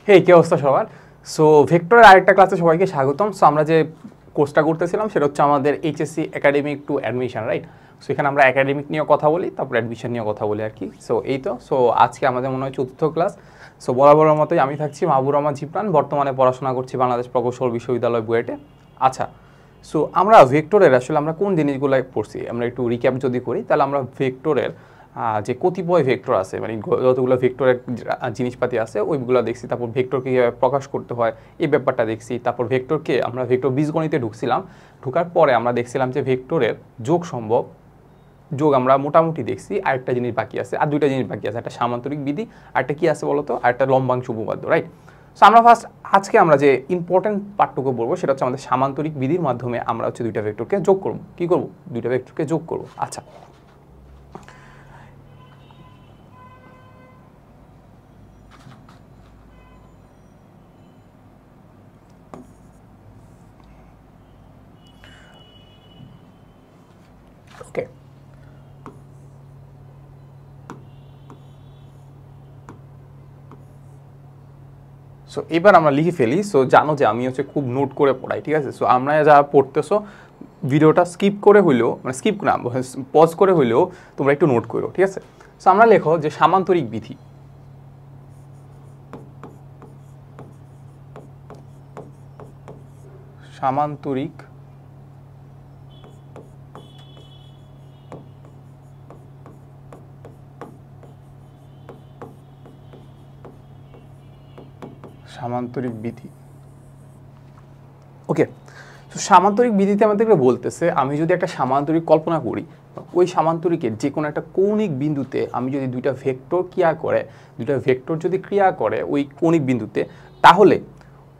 হে কি অবস্থা সবার। সো ভেক্টরের আরেকটা ক্লাসে সবাইকে স্বাগতম। সো আমরা যে কোর্সটা করতেছিলাম সেটা হচ্ছে আমাদের HSC academic two admission, right? So এখানে আমরা একাডেমিক নিয়ে কথা বলি, তারপর অ্যাডমিশন নিয়ে কথা বলি আর কি। সো এই তো, সো আজকে আমাদের মনে হয় চতুর্থ ক্লাস। সো বরাবরের মতোই আমি থাকছি মাহবুর রহমান জিবরান, বর্তমানে পড়াশোনা করছি বাংলাদেশ প্রকৌশল বিশ্ববিদ্যালয় বুয়েটে। আচ্ছা, সো আমরা ভেক্টরের আসলে আমরা কোন জিনিসগুলো পড়ছি আমরা একটু রিক্যাপ যদি করি, তাহলে আমরা ভেক্টরের যে কতিপয় ভেক্টর আছে, মানে যতগুলো ভেক্টরের জিনিসপাতি আছে ওইগুলো দেখছি। তারপর ভেক্টরকে কীভাবে প্রকাশ করতে হয় এই ব্যাপারটা দেখছি। তারপর ভেক্টরকে আমরা ভেক্টর বীজগণিতে ঢুকছিলাম, ঢোকার পরে আমরা দেখছিলাম যে ভেক্টরের যোগ সম্ভব, যোগ আমরা মোটামুটি দেখছি। আরেকটা জিনিস বাকি আছে, আর দুইটা জিনিস বাকি আছে, একটা সামান্তরিক বিধি, আরেকটা কি আছে বলতো, আরেকটা লম্বাংশ উপপাদ্য, রাইট? সো আমরা ফার্স্ট আজকে আমরা যে ইম্পর্টেন্ট পার্টটুকু বলবো সেটা হচ্ছে আমাদের সামান্তরিক বিধির মাধ্যমে আমরা হচ্ছে দুইটা ভেক্টরকে যোগ করবো। কী করবো? দুইটা ভেক্টরকে যোগ করবো। আচ্ছা, ওকে। সো এবার আমরা লিখে ফেলি। সো জানো যে আমি হচ্ছে খুব নোট করে পড়াই, ঠিক আছে? সো আমরা যারা পড়তেছো ভিডিওটা স্কিপ করে হইলেও, মানে স্কিপ না, পজ করে হইলেও তোমরা একটু নোট করো, ঠিক আছে? সো আমরা লেখো যে সামান্তরিক বিধি, সামান্তরিক সামান্তরিক বিধি, ওকে। তো সামান্তরিক বিধিতে আমাদেরকে বলতেছে আমি যদি একটা সামান্তরিক কল্পনা করি, ওই সামান্তরিকের যে কোনো একটা কৌণিক বিন্দুতে আমি যদি দুইটা ভেক্টর যদি ক্রিয়া করে ওই কৌণিক বিন্দুতে, তাহলে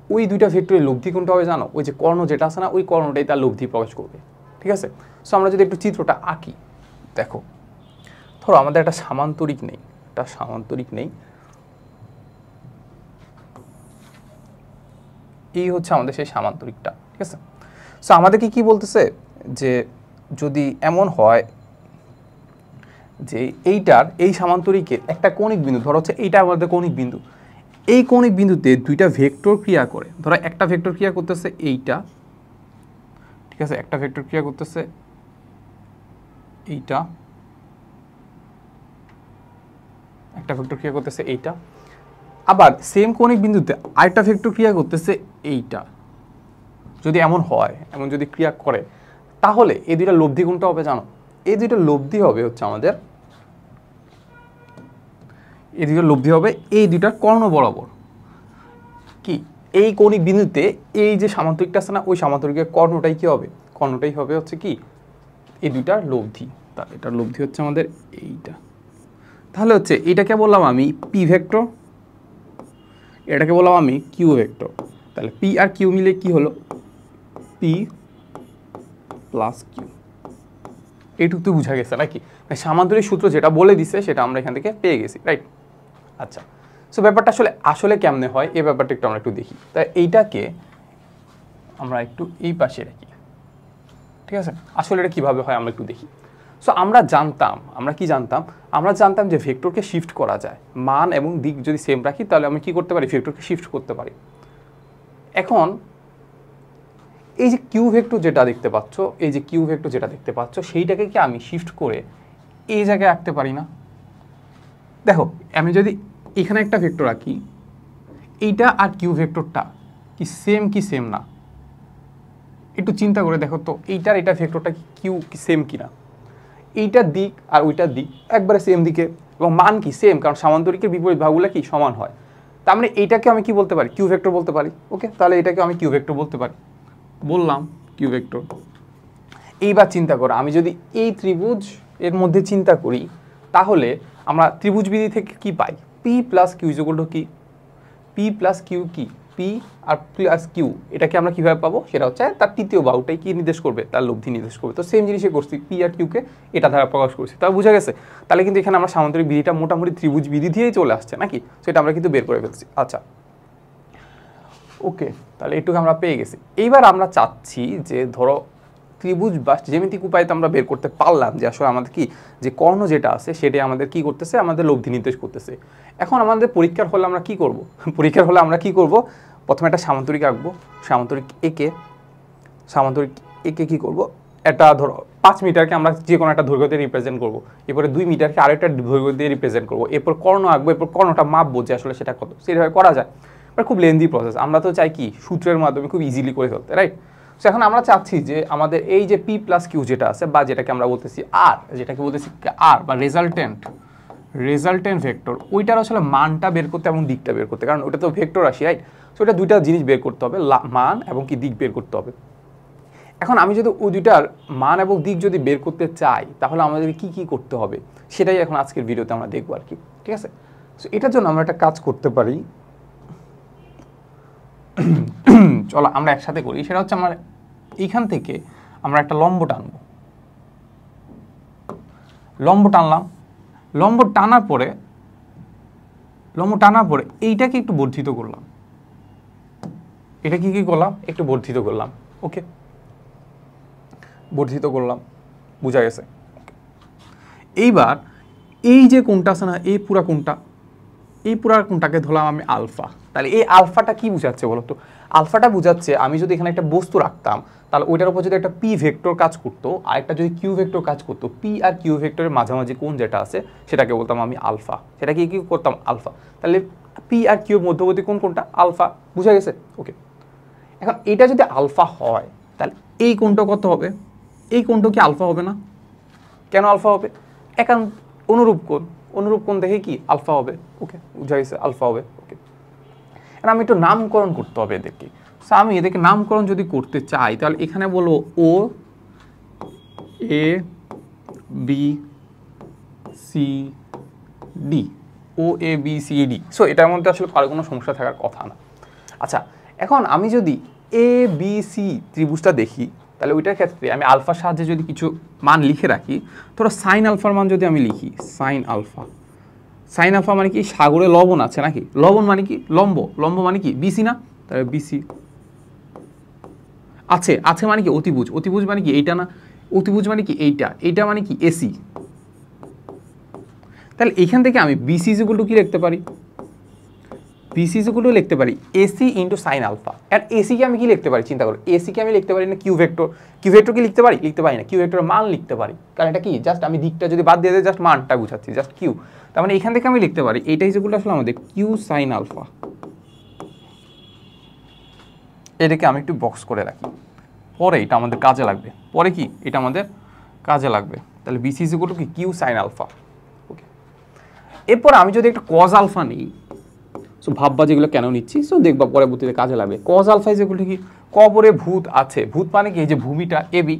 ওই দুইটা ভেক্টরের লব্ধি কোনটা হবে জানো? ওই যে কর্ণ যেটা আছে না, ওই কর্ণটাই তার লব্ধি প্রকাশ করবে, ঠিক আছে? সো আমরা যদি একটু চিত্রটা আঁকি, দেখো ধরো আমাদের একটা সামান্তরিক নেই, এই হচ্ছে আমাদের সেই সামান্তরিকটা, ঠিক আছে? সো আমাদেরকে কি বলতেছে যে যদি এমন হয় যে এই সামান্তরিকের একটা কৌণিক বিন্দু, ধরো হচ্ছে এইটা আমাদের কৌণিক বিন্দু, এই কৌণিক বিন্দুতে দুইটা ভেক্টর ক্রিয়া করে, ধরো একটা ভেক্টর ক্রিয়া করতেছে এইটা, ঠিক আছে? একটা ভেক্টর ক্রিয়া করতেছে এইটা, আবার সেম কৌণিক বিন্দুতে আরেকটা ভেক্টর ক্রিয়া করতেছে এইটা। যদি এমন হয়, এমন যদি ক্রিয়া করে, তাহলে এই দুইটা লব্ধি কোনটা হবে জানো? এই দুইটা লব্ধি হবে হচ্ছে আমাদের, এই দুইটার কর্ণ বরাবর। কি? এই কৌণিক বিন্দুতে এই যে সামান্তরিকটা আছে না, ওই সামান্তরিকের কর্ণটাই কি হবে? কর্ণটাই হবে হচ্ছে কি এই দুইটার লব্ধি। তা এটার লব্ধি হচ্ছে আমাদের এইটা। তাহলে হচ্ছে এইটাকে বললাম আমি পি ভেক্টর, এটাকে বললাম আমি কিউ ভেক্টর। তাহলে পি আর কিউ মিলে কি হলো? P plus Q. এইটুকু তো বোঝা গেছে নাকি? সামান্তরিক সূত্র যেটা বলে দিছে সেটা আমরা এখান থেকে পেয়ে গেছি, রাইট? আচ্ছা, সো ব্যাপারটা আসলে কেমনে হয় এই ব্যাপারটা একটু আমরা একটু দেখি। তাই এইটাকে আমরা একটু এই পাশে রাখি, ঠিক আছে? আসলে এটা কীভাবে হয় আমরা একটু দেখি। সো আমরা জানতাম যে ভেক্টরকে শিফট করা যায়, মান এবং দিক যদি সেম রাখি তাহলে আমি কি করতে পারি? ভেক্টরকে শিফট করতে পারি। এখন এই যে কিউ ভেক্টর যেটা দেখতে পাচ্ছ, সেইটাকে কি আমি শিফট করে এই জায়গায় রাখতে পারি না? দেখো আমি যদি এখানে একটা ভেক্টর রাখি, এইটা আর কিউ ভেক্টরটা কি সেম না? একটু চিন্তা করে দেখো তো, এইটার এটা ভেক্টরটা কি কিউ কি সেম কিনা? এইটার দিক আর ওইটার দিক একবারে সেম দিকে, এবং মান কি সেম, কারণ সামান্তরিকের বিপরীত ভাগগুলো কি সমান হয়। তার মানে এইটাকে আমি কি বলতে পারি? কিউ ভেক্টর বলতে পারি। ওকে, তাহলে এটাকে আমি কিউ ভেক্টর বলতে পারি, বললাম কিউ ভেক্টর। এইবার চিন্তা করো, আমি যদি এই ত্রিভুজ এর মধ্যে চিন্তা করি, তাহলে আমরা ত্রিভুজ বিধি থেকে কি পাই? P plus Q is equal to কি? পি প্লাস কিউ কি? পি আর প্লাস কিউ, এটাকে আমরা কীভাবে পাবো? সেটা হচ্ছে তার তৃতীয় বাহুটাই কি নির্দেশ করবে? তার লব্ধি নির্দেশ করবে। তো সেম জিনিসই করছি, পি আর কিউকে এটা দ্বারা প্রকাশ করছি। তাহলে বোঝা গেছে? তাহলে কিন্তু এখানে আমরা সামান্তরিক বিধিটা মোটামুটি ত্রিভুজ বিধি দিয়েই চলে আসছে নাকি? সেটা আমরা কিন্তু বের করে ফেলছি। আচ্ছা, ওকে, তাহলে এটুকু আমরা পেয়ে গেছি। এইবার আমরা চাচ্ছি যে ধরো ত্রিভুজ বা জ্যামিতিক উপায়ে তো আমরা বের করতে পারলাম যে আসলে আমাদের কি যে কর্ণ যেটা আছে সেটাই আমাদের কি করতেছে? আমাদের লব্ধি নির্দেশ করতেছে। এখন আমাদের পরীক্ষার হলে আমরা কি করব? পরীক্ষার হলে আমরা কি করব? প্রথমে একটা সামান্তরিক আঁকবো, সামান্তরিক একে কি করব, এটা ধরো 5 মিটারকে আমরা যে কোনো একটা দৈর্ঘ্য দিয়ে রিপ্রেজেন্ট করবো, এরপরে 2 মিটারকে আরেকটা দৈর্ঘ্য দিয়ে রিপ্রেজেন্ট করবো, এরপর কর্ণ আঁকবো, এরপর কর্ণটা মাপবো যে আসলে সেটা কত, সেভাবে করা যায়। বাট খুব লেন্দি প্রসেস, আমরা তো চাই কি সূত্রের মাধ্যমে খুব ইজিলি করে ফেলতে, রাইট? সো এখন আমরা চাচ্ছি যে আমাদের এই যে পি প্লাস কিউ যেটা আছে, বা যেটাকে আমরা বলতেছি আর, যেটাকে বলতেছি আর বা রেজাল্টেন্ট ভেক্টর, ওইটার আসলে মানটা বের করতে এবং দিকটা বের করতে, কারণ ওটা তো ভেক্টর রাশি, রাইট? সো এটা দুইটা জিনিস বের করতে হবে, মান এবং কি দিক বের করতে হবে। এখন আমি যদি ওই দুইটার মান এবং দিক যদি বের করতে চাই, তাহলে আমাদেরকে কি কি করতে হবে সেটাই এখন আজকের ভিডিওতে আমরা দেখবো আর কি, ঠিক আছে? সো এটার জন্য আমরা একটা কাজ করতে পারি, চলো আমরা একসাথে করি। সেটা হচ্ছে আমার এইখান থেকে আমরা একটা লম্ব টানবো, লম্ব টানলাম, লম্ব টানার পরে এইটাকে একটু বর্ধিত করলাম, এটা কি করলাম, একটু বর্ধিত করলাম, ওকে, বর্ধিত করলাম, বোঝা গেছে? এইবার এই যে কোণটা আছে না, এই পুরা কোণটাকে ধরলাম আমি আলফা। তাহলে এই আলফাটা কি বুঝাচ্ছে বলো তো? আলফাটা বুঝাচ্ছে আমি যদি এখানে একটা বস্তু রাখতাম, তাহলে ওইটার উপর যদি একটা পি ভেক্টর কাজ করতো আর একটা যদি কিউ ভেক্টর কাজ করতো, পি আর কিউ ভেক্টরের মাঝামাঝি কোণ যেটা আছে সেটাকে বলতাম আমি আলফা। সেটাকে কি করতাম? আলফা। তাহলে পি আর কিউর মধ্যবর্তী কোণ কোনটা? আলফা। বুঝা গেছে? ওকে। এখন এটা যদি আলফা হয় তাহলে এই কোণটা কত হবে? এই কোণটা কি আলফা হবে না? কেন আলফা হবে? এখন অনুরূপ কোণ দেখে কি আলফা হবে। ওকে, বুঝা গেছে? আলফা হবে। ওকে, এখন আমি একটু নামকরণ করতে হবে এদেরকে। আমি এদেরকে নামকরণ যদি করতে চাই তাহলে এখানে বলবো ও A B C D, O A B C D. So এটার মধ্যে আসলে কারো কোনো সমস্যা থাকার কথা না। আচ্ছা, এখন আমি যদি এ বি সি ত্রিভুজটা দেখি তাহলে ওইটার ক্ষেত্রে আমি আলফার সাহায্যে যদি কিছু মান লিখে রাখি, ধরো সাইন আলফার মান যদি আমি লিখি, সাইন আলফা মানে কি? সাগরে লবণ আছে নাকি? লবণ মানে কি? লম্ব মানে কি? বিসি না? তাহলে বিসি আছে মানে কি? অতিভুজ মানে কি? এইটা না? অতিভুজ মানে কি? এইটা মানে কি? এসি। তাহলে এইখান থেকে আমি বিসি ইকুয়াল টু কি লিখতে পারি? বিসি ইকুয়াল টু লিখতে পারি এসি ইন্টু সাইন আলফা। আর এসি কে আমি কি লিখতে পারি? চিন্তা করো, এসি কে আমি লিখতে পারি না কিউ ভেক্টর? কিউ ভেক্টর কি লিখতে পারি? লিখতে পারি না। কিউ ভেক্টরের মান লিখতে পারি, কারণ এটা কি জাস্ট আমি দিকটা যদি বাদ দিয়ে দেই, জাস্ট মানটা বুঝাচ্ছি, জাস্ট কিউ। তার মানে এখান থেকে আমি লিখতে পারি এইটা ইকুয়াল আসলে আমাদের কিউ সাইন আলফা। এটাকে আমি একটু বক্স করে রাখি, পরে এটা আমাদের কাজে লাগবে। পরে কি এটা আমাদের কাজে লাগবে। তাহলে বিসি ইকুয়াল টু কি? Q sine alpha. ওকে, এরপর আমি যদি একটা কজ আলফা নিই, সো ভাববা যেগুলো কেন নিচ্ছি, সো দেখবা পরবর্তীতে কাজে লাগবে। Cos alpha is equal to কি? কবরে ভূত আছে। ভূত মানে কি? এই যে ভূমিটা এবি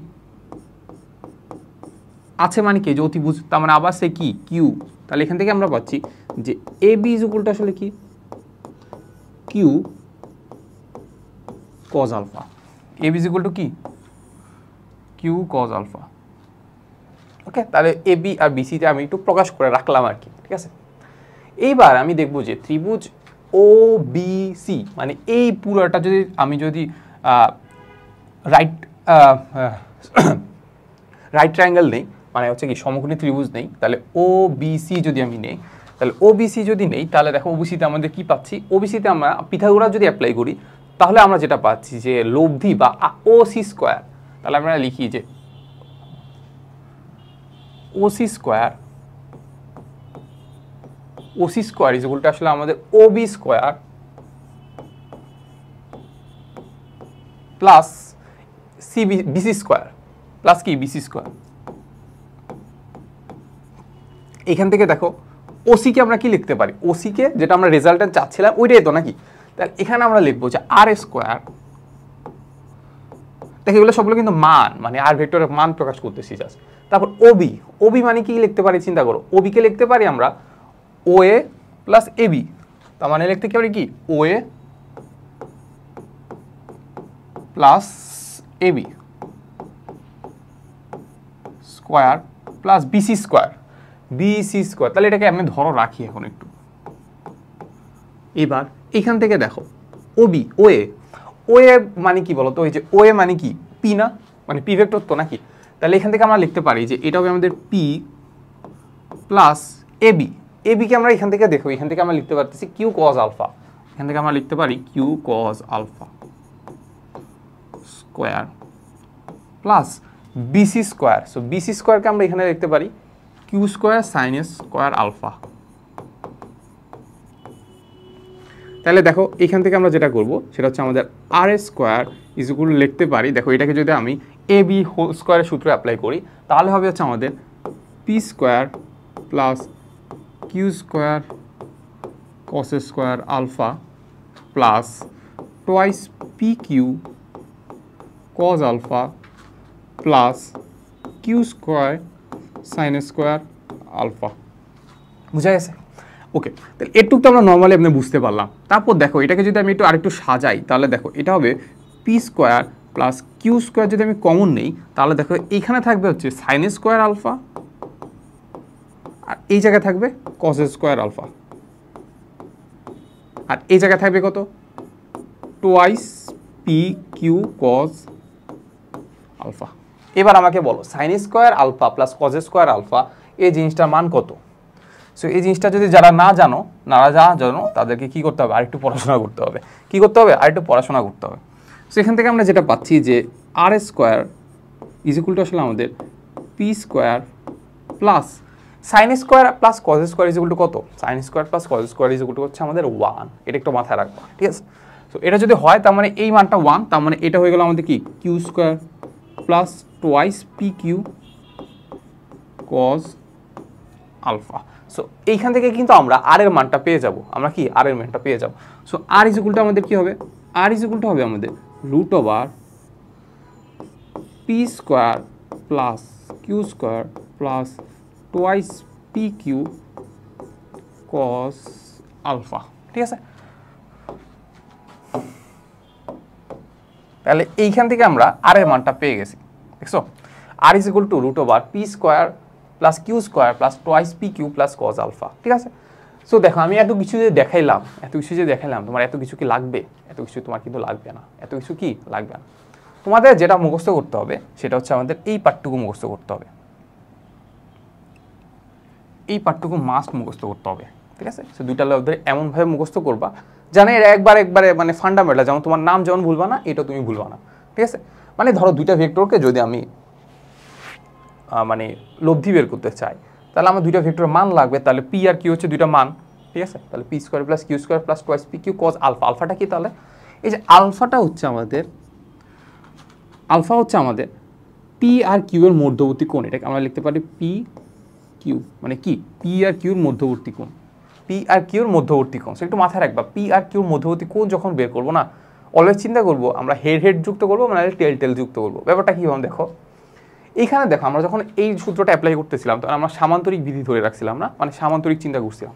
আছে মানে কি? যে অতিভুজ, তার মানে আবার সে কি? কিউ। তাহলে এখান থেকে আমরা পাচ্ছি যে এবি ইজ ইকুয়াল টু আসলে কি? Q cos alpha. AB is equal to কি? Q cos alpha. ওকে, তাহলে এবি আর বিসিতে আমি একটু প্রকাশ করে রাখলাম আর কি, ঠিক আছে? এইবার আমি দেখব যে ত্রিভুজ ও বি সি, মানে এই পুরোটা আমি যদি রাইট ট্রায়াঙ্গেল নেই, মানে হচ্ছে কি সমকোণী ত্রিভুজ নেই, তাহলে ও বি সি যদি আমি নেই, তাহলে ও বি সি যদি নেই, তাহলে দেখো ওবিসিতে আমাদের কি পাচ্ছি? ওবিসিতে আমরা পিথাগোরাস যদি অ্যাপ্লাই করি তাহলে আমরা যেটা পাচ্ছি যে লব্ধি বা ও সি স্কোয়ার। তাহলে আমরা লিখি যে O C square is equal to আসলে আমাদের OB square plus BC square plus কি? BC square. এখান থেকে দেখো ওসিকে আমরা কি লিখতে পারি? ওসিকে যেটা আমরা রেজাল্টেন্ট চাচ্ছিলাম ওইটাই তো নাকি? তাহলে এখানে আমরা লিখবো যে আর স্কোয়ার। দেখো এগুলো সবগুলো কিন্তু মান, মানে আর ভেক্টরের মান প্রকাশ করতেছি জাস্ট। তারপর ওবি মানে কি লিখতে পারি? চিন্তা করো, ওবিকে লিখতে পারি আমরা ও এ প্লাস এবি। তার মানে লিখতে কি পারি? কি? O A plus AB square plus BC square. তাহলে এটাকে আমি ধরো রাখি এখন একটু। এবার এখান থেকে দেখো ও এ মানে কি বলতো? ওই যে ও এ মানে কি? পি না? মানে পি ভেক্টর তো নাকি? তাহলে এখান থেকে আমরা লিখতে পারি যে এটা হবে আমাদের পি প্লাস এবি এ বিকে আমরা এখান থেকে দেখো, এখান থেকে আমরা লিখতে পারতেছি কিউ কজ আলফা, এখান থেকে আমরা লিখতে পারি Q cos alpha square plus BC square. So BC স্কোয়ারকে আমরা এখানে লিখতে পারি Q square sine square alpha. তাহলে দেখো এখান থেকে আমরা যেটা করব সেটা হচ্ছে আমাদের আর এ স্কোয়ার ইজ ইকুয়াল টু লিখতে পারি, দেখো এটাকে যদি আমি এ বি হোল স্কোয়ারের সূত্র অ্যাপ্লাই করি তাহলে হবে হচ্ছে আমাদের P square plus Q square cos square alpha plus twice P Q cos alpha plus Q square sine square alpha. বুঝা গেছে? ওকে, তাহলে এটুকু তো আমরা নর্মালি আপনি বুঝতে পারলাম। তারপর দেখো এটাকে যদি আমি একটু আরেকটু সাজাই তাহলে দেখো এটা হবে P square plus Q square, যদি আমি কমন নেই তাহলে দেখো এইখানে থাকবে হচ্ছে সাইন স্কোয়ার আলফা আর এই জায়গায় থাকবে কস স্কোয়ার আলফা আর এই জায়গায় থাকবে কত twice P Q cos alpha. এবার আমাকে বলো sine square alpha plus cos square alpha এই জিনিসটার মান কত? সো এই জিনিসটা যদি যারা না জানো তাদেরকে কি করতে হবে, আরেকটু পড়াশোনা করতে হবে। কি করতে হবে? আরেকটু পড়াশোনা করতে হবে। সো এখান থেকে আমরা যেটা পাচ্ছি যে R square is equal to আসলে আমাদের P square plus sine square plus cos square is equal to কত? Sine square plus cos square is equal to হচ্ছে আমাদের 1। এটা একটু মাথায় রাখবো, ঠিক আছে? সো এটা যদি হয় তার মানে এই মানটা 1, তার মানে এটা হয়ে গেল আমাদের কি Q square plus twice P Q cos alpha. So এইখান থেকে কিন্তু আমরা আর এর মানটা পেয়ে যাব, আমরা কি আর এর মানটা পেয়ে যাব। So R is equal to আমাদের কি হবে? আর ইজ ইকুয়াল টু হবে আমাদের root over P square plus Q square plus twice P Q cos alpha, ঠিক আছে? তাহলে এইখান থেকে আমরা আর এর মানটা পেয়ে গেছি, দেখছো? R is equal to root over P square plus Q square plus twice P Q plus cos alpha, ঠিক আছে? সো দেখো আমি এত কিছু যে দেখাইলাম, তোমার এত কিছু কি লাগবে? এত কিছু তোমার কিন্তু লাগবে না, এত কিছু কি লাগবে না। তোমাদের যেটা মুখস্থ করতে হবে সেটা হচ্ছে আমাদের এই পার্টটুকু মুখস্থ করতে হবে, এই পার্টটুকু মাস্ট মুখস্থ করতে হবে, ঠিক আছে? সো দুইটা লব্ধে এমনভাবে মুখস্থ করবা জানে একবারে মানে ফান্ডামেন্টাল, যেমন তোমার নাম যেমন ভুলবা না, এটা তুমি ভুলবা না, ঠিক আছে? মানে ধরো দুইটা ভেক্টরকে যদি আমি মানে লব্ধি বের করতে চাই তাহলে আমার দুইটা ভেক্টরের মান লাগবে, তাহলে পি আর কিউ হচ্ছে দুইটা মান, ঠিক আছে? তাহলে P square plus Q square plus twice P Q cos alpha. আলফাটা কি? তাহলে এই যে আলফাটা হচ্ছে আমাদের পি আর কিউ এর মধ্যবর্তী কোণ, এটাকে আমরা লিখতে পারি পি কিউ, মানে কি পি আর কিউর মধ্যবর্তী কোণ, পি আর কিউর মধ্যবর্তী কোণ। সো একটু মাথায় রাখবা, পি আর কিউর মধ্যবর্তী কোণ যখন বের করবো না, অলওয়েজ চিন্তা করবো আমরা হেড যুক্ত করবো মানে টেল যুক্ত করবো। ব্যাপারটা কি হবে দেখো, এইখানে দেখো আমরা যখন এই সূত্রটা অ্যাপ্লাই করতেছিলাম তখন আমরা সামান্তরিক বিধি ধরে রাখছিলাম না, মানে সামান্তরিক চিন্তা করছিলাম।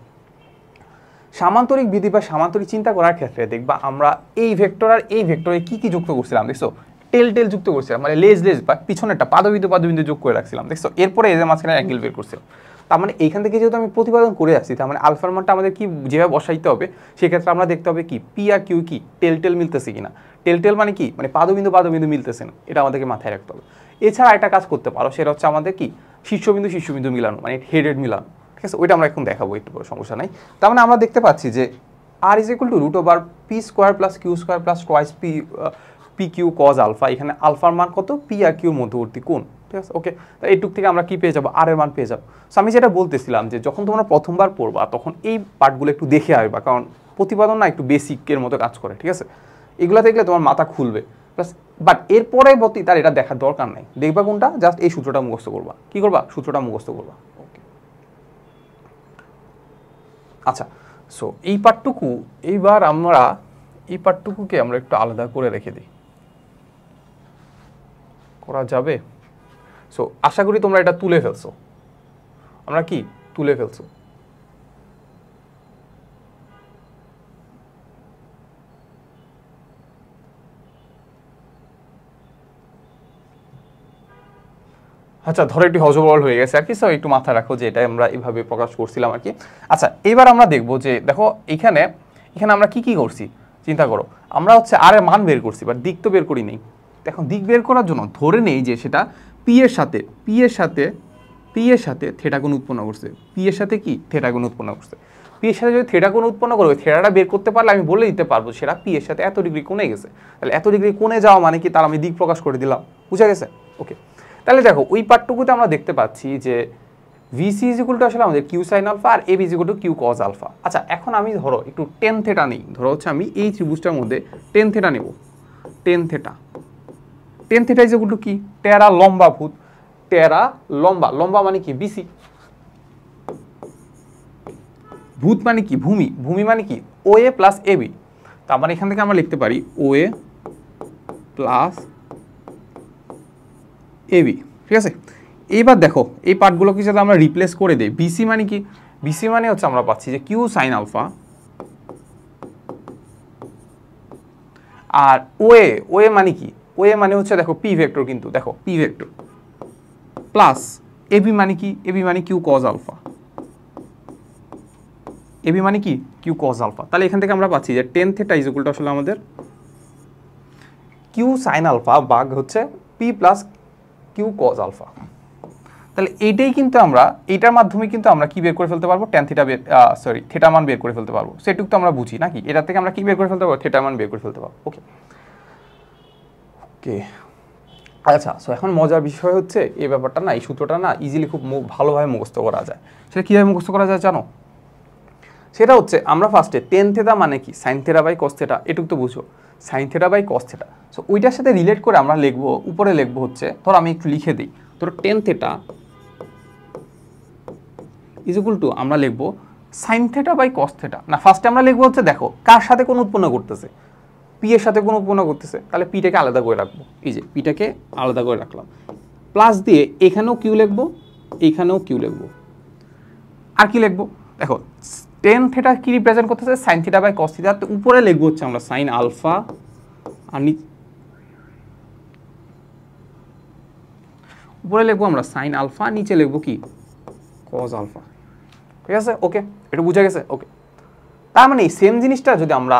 সামান্তরিক বিধি বা সামান্তরিক চিন্তা করার ক্ষেত্রে দেখবা আমরা এই ভেক্টর আর এই ভেক্টরে কি কি যুক্ত করছিলাম দেখছো? টেল যুক্ত করছিলাম, মানে লেজ বা পিছনেরটা পাদবিন্দু যোগ করে রাখছিলাম, দেখছো? এরপরে এই যে মাঝখানে অ্যাঙ্গেল বের করছিলাম। তার মানে এইখান থেকে যেহেতু আমি প্রতিপাদন করে আসছি, তার মানে আলফার মানটা আমাদের কি যেভাবে বসাইতে হবে সেক্ষেত্রে আমরা দেখতে হবে কি পি আর কিউ কি টেল মিলতেছে কিনা। টেল মানে কি, মানে পাদবিন্দু মিলতেছে না, এটা আমাদেরকে মাথায় রাখতে হবে। এছাড়া একটা কাজ করতে পারো, সেটা হচ্ছে আমাদের কি শীর্ষবিন্দু মিলানো, মানে হেড মিলানো, ঠিক আছে? ওইটা আমরা এখন দেখাবো, একটু সমস্যা নাই। তার মানে আমরা দেখতে পাচ্ছি যে R is equal to root over P square plus Q square plus twice P Q cos alpha. এখানে আলফার মান কত? পি আর কিউর মধ্যবর্তী কোণ, ঠিক আছে? ওকে, তো এইটুক থেকে আমরা কি পেয়ে যাবো? আর এর মান পেয়ে যাবো। সো আমি যেটা বলতেছিলাম যে যখন তোমরা প্রথমবার পড়বা তখন এই পার্টগুলো একটু দেখে আসবা, কারণ প্রতিপাদন না একটু বেসিকের মতো কাজ করে, ঠিক আছে? এগুলো দেখলে তোমার মাথা খুলবে, প্লাস বাট এরপরে তার এটা দেখার দরকার নাই। দেখবা কোনটা? জাস্ট এই সূত্রটা মুখস্থ করবা। কি করবা? সূত্রটা মুখস্থ করবা। ওকে, আচ্ছা। সো এই পার্টটুকু এইবার আমরা এই পার্টটুকুকে আমরা একটু আলাদা করে রেখে দিই, করা যাবে? সো আশা করি তোমরা এটা তুলে ফেলছো। আমরা কি তুলে ফেলছো? আচ্ছা, ধরো একটু হজবরল হয়ে গেছে আর কি, সো একটু মাথায় রাখো যে এটা আমরা এইভাবে প্রকাশ করছিলাম আর কি। আচ্ছা, এবার আমরা দেখবো যে দেখো এখানে আমরা কি করছি চিন্তা করো। আমরা হচ্ছে আর এর মান বের করছি, বাট দিক তো বের করি নেই। এখন দিক বের করার জন্য ধরে নেই যে সেটা পি এর সাথে পি এর সাথে থেটা কোণ উৎপন্ন করছে, পি এর সাথে কি থেটা কোণ উৎপন্ন করছে। পি এর সাথে যদি থেটা কোণ উৎপন্ন করবে, থেটাটা বের করতে পারলে আমি বলে দিতে পারবো সেটা পি এর সাথে এত ডিগ্রি কোণে গেছে। তাহলে এত ডিগ্রি কোণে যাওয়া মানে কি, তার আমি দিক প্রকাশ করে দিলাম। বুঝা গেছে? ওকে, তাহলে দেখো ওই পার্টটুকুতে আমরা দেখতে পাচ্ছি যে ভিসি ইজ ইকুয়াল টু আসলে আমাদের কিউ সাইন আলফা আর AB is equal to Q cos alpha. আচ্ছা, এখন আমি ধরো একটু টেন থেটা নেই, ধরো হচ্ছে আমি এই ত্রিভুজটার মধ্যে টেন থেটা নেব। Ten theta is equal to কি, টেরা লম্বা ভূত, টেরা লম্বা, লম্বা মানে কি বিসি, ভূত মানে কি ভূমি, ভূমি মানে কি ও এ প্লাস এবি। তার মানে এখান থেকে আমরা লিখতে পারি ও এ প্লাস এবি। ঠিক আছে, এইবার দেখো এই পার্টগুলোকে যদি আমরা রিপ্লেস করে দিই, বিসি মানে কি, বিসি মানে হচ্ছে আমরা পাচ্ছি যে কিউ সাইন আলফা, আর ও এ মানে কি, ও এ মানে হচ্ছে দেখো পি ভেক্টর, কিন্তু দেখো পি ভেক্টর প্লাস এবি মানে কি, এবি মানে কিউ কজ আলফা, এবি মানে কি কিউ কজ আলফা। তাহলে এখান থেকে আমরা পাচ্ছি যে tan theta is equal to আসলে আমাদের কিউ সাইন আলফা ভাগ হচ্ছে P plus Q cos alpha. তাহলে এইটাই কিন্তু আমরা, এইটার মাধ্যমে কিন্তু আমরা কি বের করে ফেলতে পারবো, ট্যান থিটা থেটা মান বের করে ফেলতে পারবো। সেটুকু তো আমরা বুঝি নাকি, এটার থেকে আমরা কি বের করে ফেলতে পারবো, থেটা মান বের করে ফেলতে পারবো। ওকে ওকে, আচ্ছা, সো এখন মজার বিষয় হচ্ছে এই ব্যাপারটা না, এই সূত্রটা না ইজিলি খুব ভালোভাবে মুখস্থ করা যায়। সেটা কীভাবে মুখস্থ করা যায় জানো? সেটা হচ্ছে আমরা ফার্স্টে টেন থেটা মানে কি sine theta by cos theta, এটুকু তো বুঝো, sine theta by cos theta. So ওইটার সাথে রিলেট করে আমরা লিখবো, উপরে লিখবো হচ্ছে, ধর আমি একটু লিখে দিই, ধরো tan theta is equal to আমরা লিখবো sine theta by cos theta. না, ফার্স্টে আমরা লিখবো হচ্ছে দেখো কার সাথে কোন উৎপন্ন করতেছে, পি এর সাথে কোন উৎপন্ন করতেছে, তাহলে পিটাকে আলাদা করে রাখবো, এই যে পিটাকে আলাদা করে রাখলাম, প্লাস দিয়ে এখানেও কিউ লিখবো, এইখানেও কিউ লিখবো, আর কি লিখবো দেখো টেন থেটা কি রিপ্রেজেন্ট করতেছে sine theta by cos theta. তো উপরে লিখবো হচ্ছে আমরা সাইন আলফা, আর উপরে লিখবো আমরা সাইন আলফা, নিচে লিখবো কি কজ আলফা। ঠিক আছে, ওকে, এটা বুঝা গেছে? ওকে, তার মানে এই সেম জিনিসটা যদি আমরা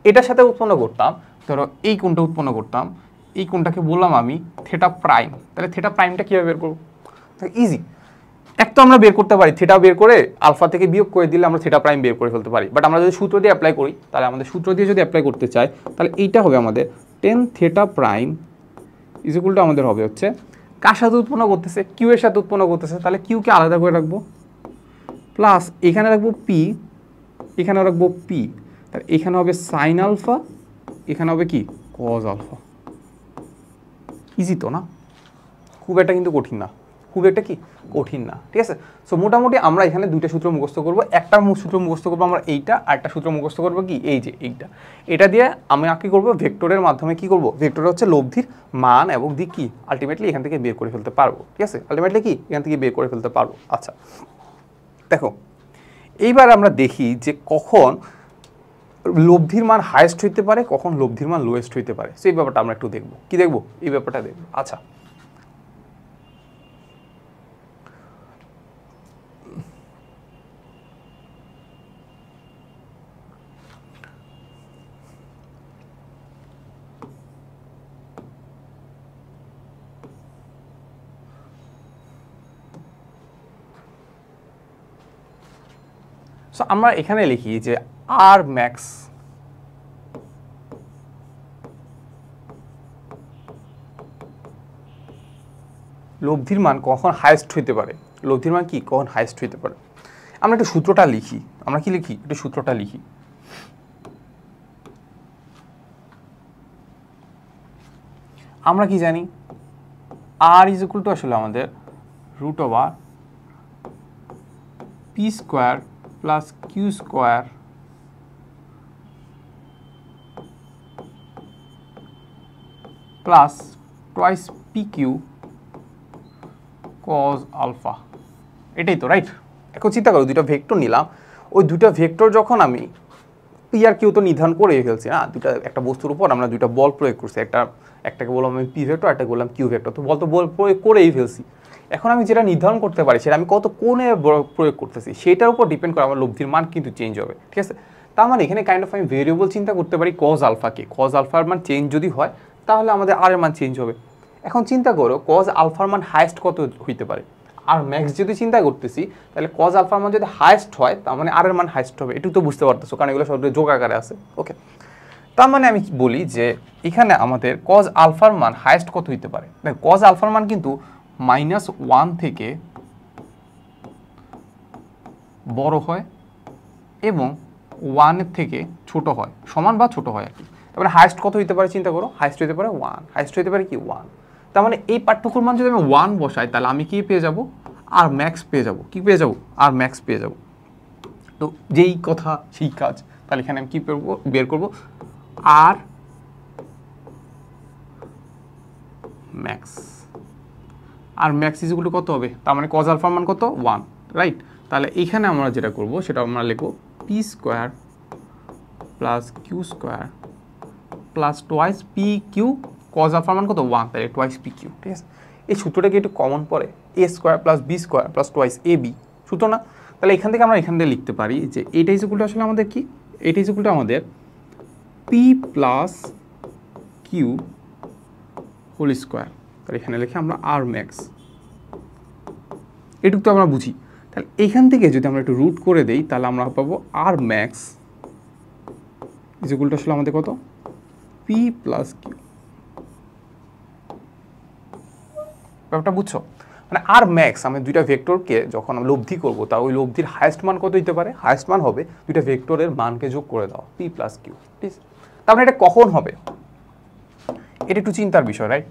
এটার সাথে উৎপন্ন করতাম, ধরো এই কোণটা উৎপন্ন করতাম, এই কোণটাকে বললাম আমি থেটা প্রাইম, তাহলে থেটা প্রাইমটা কীভাবে বের করবো? ইজি, এক তো আমরা বের করতে পারি, থেটা বের করে আলফা থেকে বিয়োগ করে দিলে আমরা থেটা প্রাইম বের করে ফেলতে পারি। বাট আমরা যদি সূত্র দিয়ে অ্যাপ্লাই করি, তাহলে আমাদের সূত্র দিয়ে যদি অ্যাপ্লাই করতে চাই, তাহলে এইটা হবে আমাদের ten theta prime is equal to আমাদের হবে হচ্ছে কার সাথে উৎপন্ন করতেছে, কিউ এর সাথে উৎপন্ন করতেছে, তাহলে কিউকে আলাদা করে রাখবো, প্লাস এখানে রাখবো পি, এখানে রাখবো পি, তাহলে এখানে হবে সাইন আলফা, এখানে হবে কি কজ আলফা। ইজি তো না, খুব একটা কিন্তু কঠিন না, খুব একটা কি কঠিন না। ঠিক আছে, সো মোটামুটি আমরা এখানে দুইটা সূত্র মুখস্থ করবো, একটা সূত্র মুখস্থ করবো আমরা এইটা, আর একটা সূত্র মুখস্থ করবো কি এই যে এইটা। এটা দিয়ে আমি কি করবো, ভেক্টরের মাধ্যমে কি করবো, ভেক্টর হচ্ছে লব্ধির মান এবং দিক কি আলটিমেটলি এখান থেকে বের করে ফেলতে পারবো। ঠিক আছে, আলটিমেটলি কি এখান থেকে বের করে ফেলতে পারবো। আচ্ছা দেখো, এইবার আমরা দেখি যে কখন লব্ধির মান হাইয়েস্ট হইতে পারে, কখন লব্ধির মান লোয়েস্ট হইতে পারে, সেই ব্যাপারটা আমরা একটু দেখবো। কি দেখবো? এই ব্যাপারটা দেখবো। আচ্ছা, সো আমরা এখানে লিখি যে আর ম্যাক্স লব্ধির মান কখন হাইয়েস্ট হইতে পারে, লব্ধির মান কি কখন হাইয়েস্ট হইতে পারে। আমরা একটু সূত্রটা লিখি, আমরা কি লিখি একটু সূত্রটা লিখি। আমরা কি জানি, আর ইজ ইকুয়াল টু আসলে আমাদের root over P square plus Q square plus twice p Q cos alpha. এটাই তো রাইট। এখন চিন্তা করো, দুইটা ভেক্টর নিলাম, ওই দুইটা ভেক্টর যখন আমি পি আর কিউ তো নির্ধারণ করে ফেলছি না, দুইটা একটা বস্তুর উপর আমরা দুইটা বল প্রয়োগ করছি, একটাকে বললাম আমি পি ভেক্টর, একটা বললাম কিউ ভেক্টর, তো বল প্রয়োগ করেই ফেলছি। এখন আমি যেটা নির্ধারণ করতে পারি সেটা আমি কত কোণে প্রয়োগ করতেছি সেটার উপর ডিপেন্ড করে আমার লব্ধির মান কিন্তু চেঞ্জ হবে। ঠিক আছে, তার মানে এখানে কাইন্ড অফ আমি ভেরিয়েবল চিন্তা করতে পারি কজ আলফাকে, কজ আলফার মান চেঞ্জ যদি হয় তাহলে আমাদের আর এর মান চেঞ্জ হবে। এখন চিন্তা করো কজ আলফার মান হাইয়েস্ট কত হইতে পারে, আর ম্যাক্স যদি চিন্তা করতেছি তাহলে কজ আলফার মান যদি হাইয়েস্ট হয় তার মানে আর এর মান হাইয়েস্ট হবে, এটুকু তো বুঝতে পারতেছো কারণ এগুলো সব যোগ আকারে আছে। ওকে, তার মানে আমি বলি যে এখানে আমাদের কজ আলফার মান হাইয়েস্ট কত হইতে পারে। কজ আলফার মান কিন্তু -1 থেকে বড় হয় এবং 1 থেকে ছোট হয়, সমান বা ছোট হয় আর কি। তারপরে হাইয়েস্ট কত হইতে পারে চিন্তা করো, হাইয়েস্ট হইতে পারে 1, হাইয়েস্ট হইতে পারে কি 1। তার মানে এই পার্থক্যর মান যদি আমি 1 বসাই তাহলে আমি কি পেয়ে যাব, আর ম্যাক্স পেয়ে যাব। কি পেয়ে যাব, আর ম্যাক্স পেয়ে যাব। তো যেই কথা সেই কাজ, তাহলে এখানে আমি কি বের করব, R max. R max is equal to কত হবে, তার মানে কজ আলফার মান কত 1, রাইট। তাহলে এইখানে আমরা যেটা করব সেটা আমরা লিখব p square plus Q square plus twice P Q, cos আলফার মান কত 1, তাহলে টোয়াইস পি কিউ। ঠিক আছে, এই সূত্রটাকে একটু কমন পড়ে, A square plus B square plus twice A B সূত্র না। তাহলে এখান থেকে আমরা এখান থেকে লিখতে পারি যে এটা ইজ ইকুয়াল টু আসলে আমাদের কি, এটা ইজ ইকুয়াল টু আমাদের p plus q whole square. তাহলে এখানে লিখে আমরা আর ম্যাক্স, এটুকু তো আমরা বুঝি। তাহলে এইখান থেকে যদি আমরা একটু রুট করে দেই তাহলে আমরা পাবো আর ম্যাক্স ইজ ইকুয়াল টু আসলে আমাদের কত, পি প্লাস কিউ। ব্যাপারটা বুঝছো, মানে আর ম্যাক্স আমি দুইটা ভেক্টরকে যখন আমরা লব্ধি করবো তা ওই লব্ধির হাইয়েস্ট মান কত হইতে পারে, হাইয়েস্ট মান হবে দুইটা ভেক্টরের মানকে যোগ করে দাও পি প্লাস কিউ। ঠিক আছে, তার মানে এটা কখন হবে, এটা একটু চিন্তার বিষয়, রাইট।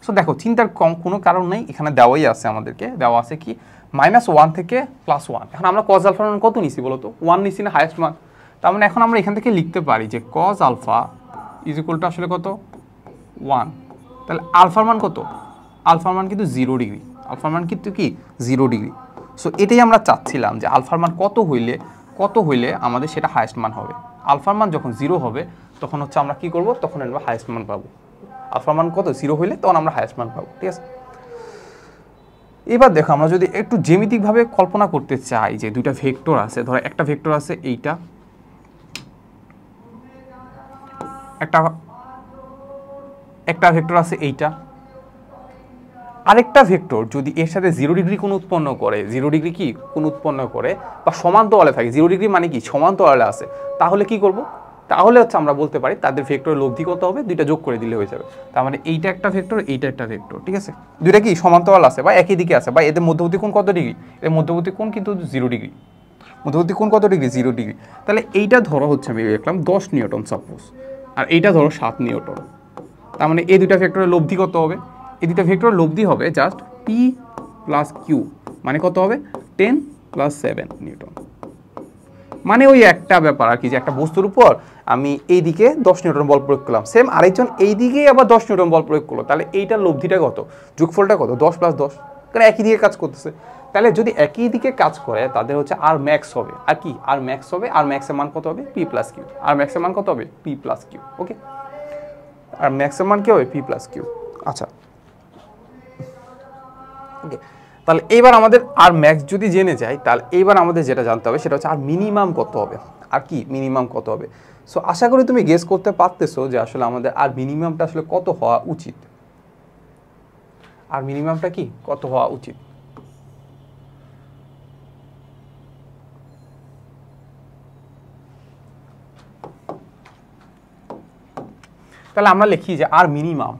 সো দেখো চিন্তার কোনো কারণ নেই, এখানে দেওয়াই আছে, আমাদেরকে দেওয়া আছে কি -1 থেকে +1। এখন আমরা কজ আলফার মান কত নিছি বলো তো, 1 নিছি না হাইয়েস্ট মান। তার মানে এখন আমরা এখান থেকে লিখতে পারি যে cos alpha is equal to আসলে কত 1। তাহলে আলফার মান কত, আলফার মান কিন্তু 0 ডিগ্রি, আলফার মান কিন্তু কি 0 ডিগ্রি। সো এটাই আমরা চাচ্ছিলাম যে আলফার মান কত হইলে আমাদের সেটা হাইয়েস্ট মান হবে। আলফার মান যখন 0 হবে তখন হচ্ছে আমরা কি করব, তখন আমরা হাইয়েস্ট মান পাবো। আলফার মান কত 0 হইলে তখন আমরা হাইয়েস্ট মান পাবো। ঠিক আছে, এবার দেখো আমরা যদি একটু জ্যামিতিকভাবে কল্পনা করতে চাই যে দুইটা ভেক্টর আছে, ধরো একটা ভেক্টর আছে এইটা, একটা ভেক্টর আছে এইটা, আরেকটা ভেক্টর যদি এর সাথে 0 ডিগ্রি কোণ উৎপন্ন করে, 0 ডিগ্রি কি কোণ উৎপন্ন করে বা সমান্তরালে থাকে, 0 ডিগ্রি মানে কি সমান্তরালে আছে, তাহলে কি করব, তাহলে হচ্ছে আমরা বলতে পারি তাদের ভেক্টরের লব্ধি কত হবে, দুইটা যোগ করে দিলে হয়ে যাবে। তার মানে এইটা একটা ভেক্টর, এইটা একটা ভেক্টর। ঠিক আছে, দুইটা কি সমান্তরাল আছে বা একই দিকে আছে, বা এদের মধ্যবর্তী কোণ কত ডিগ্রি, এর মধ্যবর্তী কোণ কিন্তু 0 ডিগ্রি, মধ্যবর্তী কোণ কত ডিগ্রি 0 ডিগ্রি। তাহলে এইটা ধরো হচ্ছে আমি লিখলাম 10 নিউটন সাপোজ, আর এইটা ধরো 7 নিউটন। তার মানে এই দুইটা ভেক্টরের লব্ধি কত হবে, এই দুইটা ভেক্টরের লব্ধি হবে জাস্ট পি প্লাস কিউ, মানে কত হবে 10 + 7 নিউটন। মানে ওই একটা ব্যাপার আর কি, যে একটা বস্তুর উপর আমি এইদিকে 10 নিউটন বল প্রয়োগ করলাম, সেম আরেকজন এইদিকেই আবার 10 নিউটন বল প্রয়োগ করলো, তাহলে এইটার লব্ধিটা কত, যোগফলটা কত 10 + 10, কারণ একই দিকে কাজ করতেছে। তাহলে যদি একই দিকে কাজ করে তাদের হচ্ছে আর ম্যাক্স হবে, আর কি আর ম্যাক্স হবে, আর ম্যাক্সের মান কত হবে পি প্লাস কিউ, আর ম্যাক্সের মান কত হবে পি প্লাস কিউ। ওকে, আর ম্যাক্সের মান কি হবে পি প্লাস কিউ। আচ্ছা, ওকে, তাহলে এইবার আমাদের আর ম্যাক্স যদি জেনে যাই তাহলে এইবার আমাদের যেটা জানতে হবে সেটা হচ্ছে আর মিনিমাম কত হবে, আর কি মিনিমাম কত হবে। সো আশা করি তুমি গেস করতে পারতেছো যে আসলে আমাদের আর মিনিমামটা আসলে কত হওয়া উচিত, আর মিনিমামটা কি কত হওয়া উচিত। তাহলে আমরা লিখি যে আর মিনিমাম,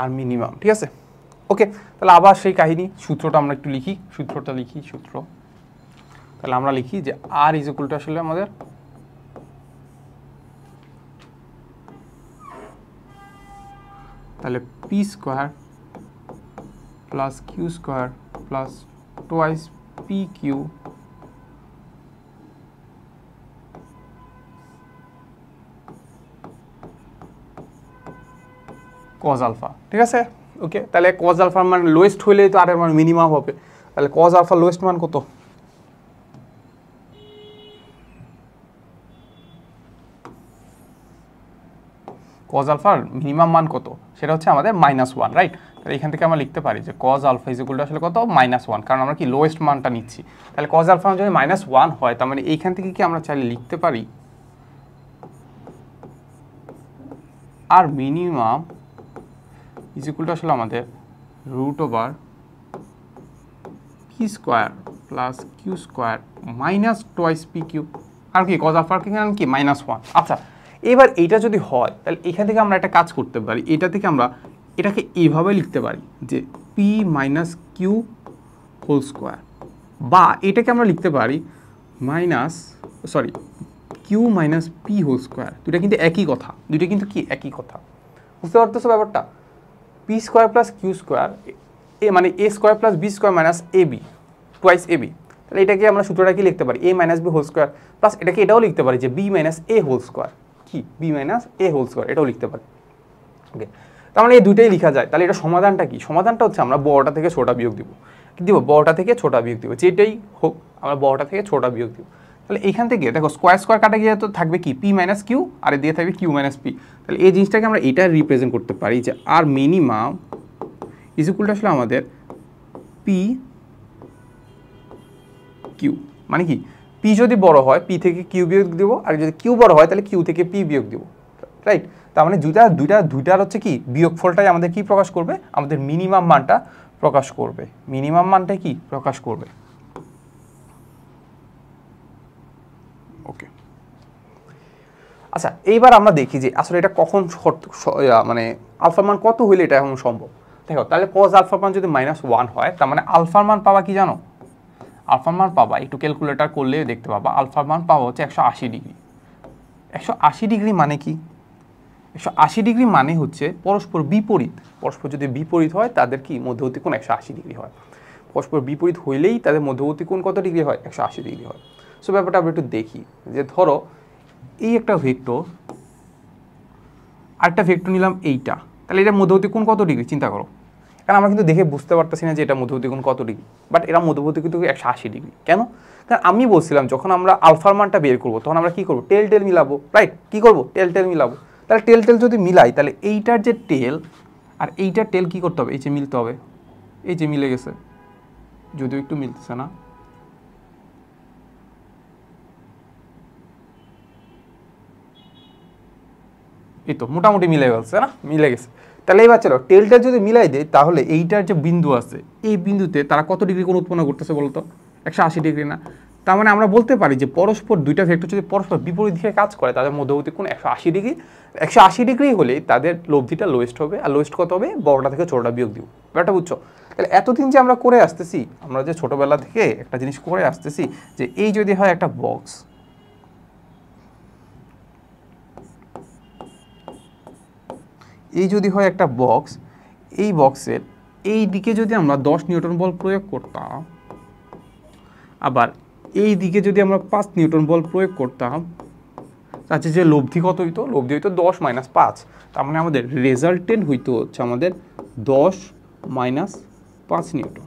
আর মিনিমাম। ঠিক আছে, ওকে, তাহলে আবার সেই কাহিনী, সূত্রটা আমরা একটু লিখি, সূত্রটা লিখি, সূত্র। তাহলে আমরা লিখি যে আর ইজ ইকুয়াল টু আসলে আমাদের তাহলে P square plus Q square plus twice P Q cos alpha. ঠিক আছে, ওকে, তাহলে কজ আলফার মান লোয়েস্ট হইলে তো আর এর মান মিনিমাম হবে, তাহলে কজ আলফা লোয়েস্ট মান কত, কজ আলফার মিনিমাম মান কত, সেটা হচ্ছে আমাদের -1, রাইট। তাহলে এখান থেকে আমরা লিখতে পারি যে cos alpha is equal to আসলে কত -1, কারণ আমরা কি লোয়েস্ট মানটা নিচ্ছি। তাহলে কজ আলফা যদি -1 হয় তার মানে এইখান থেকে কি আমরা চাইলে লিখতে পারি R minimum is equal to আসলে আমাদের root over P square plus Q square minus twice P Q, আর কি কজ আলফা কি -1। আচ্ছা, এবার এইটা যদি হয় তাহলে এখান থেকে আমরা একটা কাজ করতে পারি, এটা থেকে আমরা এটাকে এইভাবে লিখতে পারি যে p minus q whole square, বা এটাকে আমরা লিখতে পারি q minus p whole square. দুটা কিন্তু একই কথা, দুইটা কিন্তু কি একই কথা, বুঝতে পারতেছো ব্যাপারটা? P square plus Q square এ মানে A square plus B square minus A B twice A B. তাহলে এটাকে আমরা সূত্রটা কি লিখতে পারি, A minus B whole square, plus এটাকে এটাও লিখতে পারি যে B minus A whole square, কি B minus A whole square, এটাও লিখতে পারি। ওকে, তার মানে এই দুইটাই লেখা যায়। তাহলে এটা সমাধানটা কি? সমাধানটা হচ্ছে আমরা বড়টা থেকে ছোটা বিয়োগ দিব, কি দিব? বড়টা থেকে ছোটা বিয়োগ দিব, যেটাই হোক আমরা বড়টা থেকে ছোটা বিয়োগ দিব। তাহলে এইখান থেকে দেখো স্কোয়ার স্কোয়ার কাটা গিয়ে তো থাকবে কি পি মাইনাস কিউ, আর দিয়ে থাকবে কিউ মাইনাস পি। তাহলে এই জিনিসটাকে আমরা এটা রিপ্রেজেন্ট করতে পারি যে আর মিনিমাম ইজ ইকুয়াল টু আসলে আমাদের পি কিউ, মানে কি পি যদি বড় হয় পি থেকে কিউ বিয়োগ দিব, আর যদি কিউ বড় হয় তাহলে কিউ থেকে পি বিয়োগ দিব, রাইট? তার মানে দুইটার হচ্ছে কি বিয়োগফলটাই আমাদের কি প্রকাশ করবে, আমাদের মিনিমাম মানটা প্রকাশ করবে, মিনিমাম মানটা কি প্রকাশ করবে। ওকে, আচ্ছা এইবার আমরা দেখি যে আসলে এটা কখন মানে আলফার মান কত হইলে এটা এখন সম্ভব। দেখো তাহলে কজ আলফার মান যদি -1 হয়, তার মানে আলফার মান পাবা কি জানো? আলফার মান পাবা, একটু ক্যালকুলেটর করলে দেখতে পাবা, আলফার মান পাওয়া হচ্ছে 180 ডিগ্রি। 180 ডিগ্রি মানে কি? 180 ডিগ্রি মানে হচ্ছে পরস্পর বিপরীত, পরস্পর যদি বিপরীত হয় তাদের কি মধ্যবর্তী কোণ 180 ডিগ্রি হয়। পরস্পর বিপরীত হইলেই তাদের মধ্যবর্তী কোণ কত ডিগ্রি হয়? 180 ডিগ্রি হয়। সো ব্যাপারটা আমরা একটু দেখি যে ধরো এই একটা ভেক্টর, আরেকটা ভেক্টর নিলাম এইটা, তাহলে এটা মধ্যবর্তী কোণ কত ডিগ্রি চিন্তা করো। কারণ আমরা কিন্তু দেখে বুঝতে পারতেছি না যে এটা মধ্যবর্তী কোণ কত ডিগ্রি, বাট এরা মধ্যবর্তী কিন্তু 180 ডিগ্রি। কেন? কারণ আমি বলছিলাম যখন আমরা আলফার মানটা বের করবো তখন আমরা কি করবো, টেল টেল মিলাবো, রাইট? কি করবো, টেল টেল মিলাবো। তাহলে টেল টেল যদি মিলাই তাহলে এইটার যে টেল আর এইটার টেল কি করতে হবে, এই যে মিলতে হবে, এই যে মিলে গেছে, যদিও একটু মিলতেছে না, এই তো মোটামুটি মিলে গেছে না, মিলে গেছে। তাহলে এবার চলো টেলটা যদি মিলাই দেয় তাহলে এইটার যে বিন্দু আছে এই বিন্দুতে তারা কত ডিগ্রি কোণ উৎপন্ন করতেছে বলতো? 180 ডিগ্রি না? তার মানে আমরা বলতে পারি যে পরস্পর দুইটা ভেক্টর যদি পরস্পর বিপরীত দিকে কাজ করে তাদের মধ্যবর্তী কোণ 180 ডিগ্রি। 180 ডিগ্রি হলে তাদের লব্ধিটা লোয়েস্ট হবে, আর লোয়েস্ট কত হবে? বড়টা থেকে ছোটটা বিয়োগ দিব। ব্যাপারটা বুঝছো? তাহলে এতদিন যে আমরা করে আসতেছি, আমরা যে ছোটবেলা থেকে একটা জিনিস করে আসতেছি যে এই যদি হয় একটা বক্স, এই যদি হয় একটা বক্স, এই বক্সের এই দিকে যদি আমরা 10 নিউটন বল প্রয়োগ করতাম, আবার এই দিকে যদি আমরা 5 নিউটন বল প্রয়োগ করতাম, তাতে যে লব্ধি কত হইতো? লব্ধি হইতো 10 - 5। তার মানে আমাদের রেজাল্টেন্ট হইতো হচ্ছে আমাদের 10 - 5 নিউটন।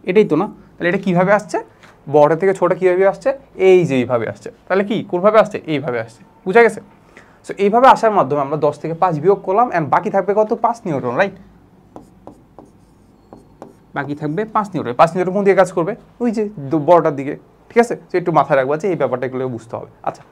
এটাই তো না? তাহলে এটা কীভাবে আসছে? বড় থেকে ছোট কীভাবে আসছে? এই যে এইভাবে আসছে। তাহলে কি কোনভাবে আসছে? এইভাবে আসছে। বুঝা গেছে? সো এইভাবে আসার মাধ্যমে আমরা 10 থেকে 5 বিয়োগ করলাম, অ্যান্ড বাকি থাকবে কত? 5 নিউটন, রাইট? বাকি থাকবে 5 নিউটন। 5 নিউটন কোন দিকে কাজ করবে? ওই যে বড়টার দিকে, ঠিক আছে? তো একটু মাথায় রাখবা যে এই ব্যাপারটা এগুলো বুঝতে হবে। আচ্ছা,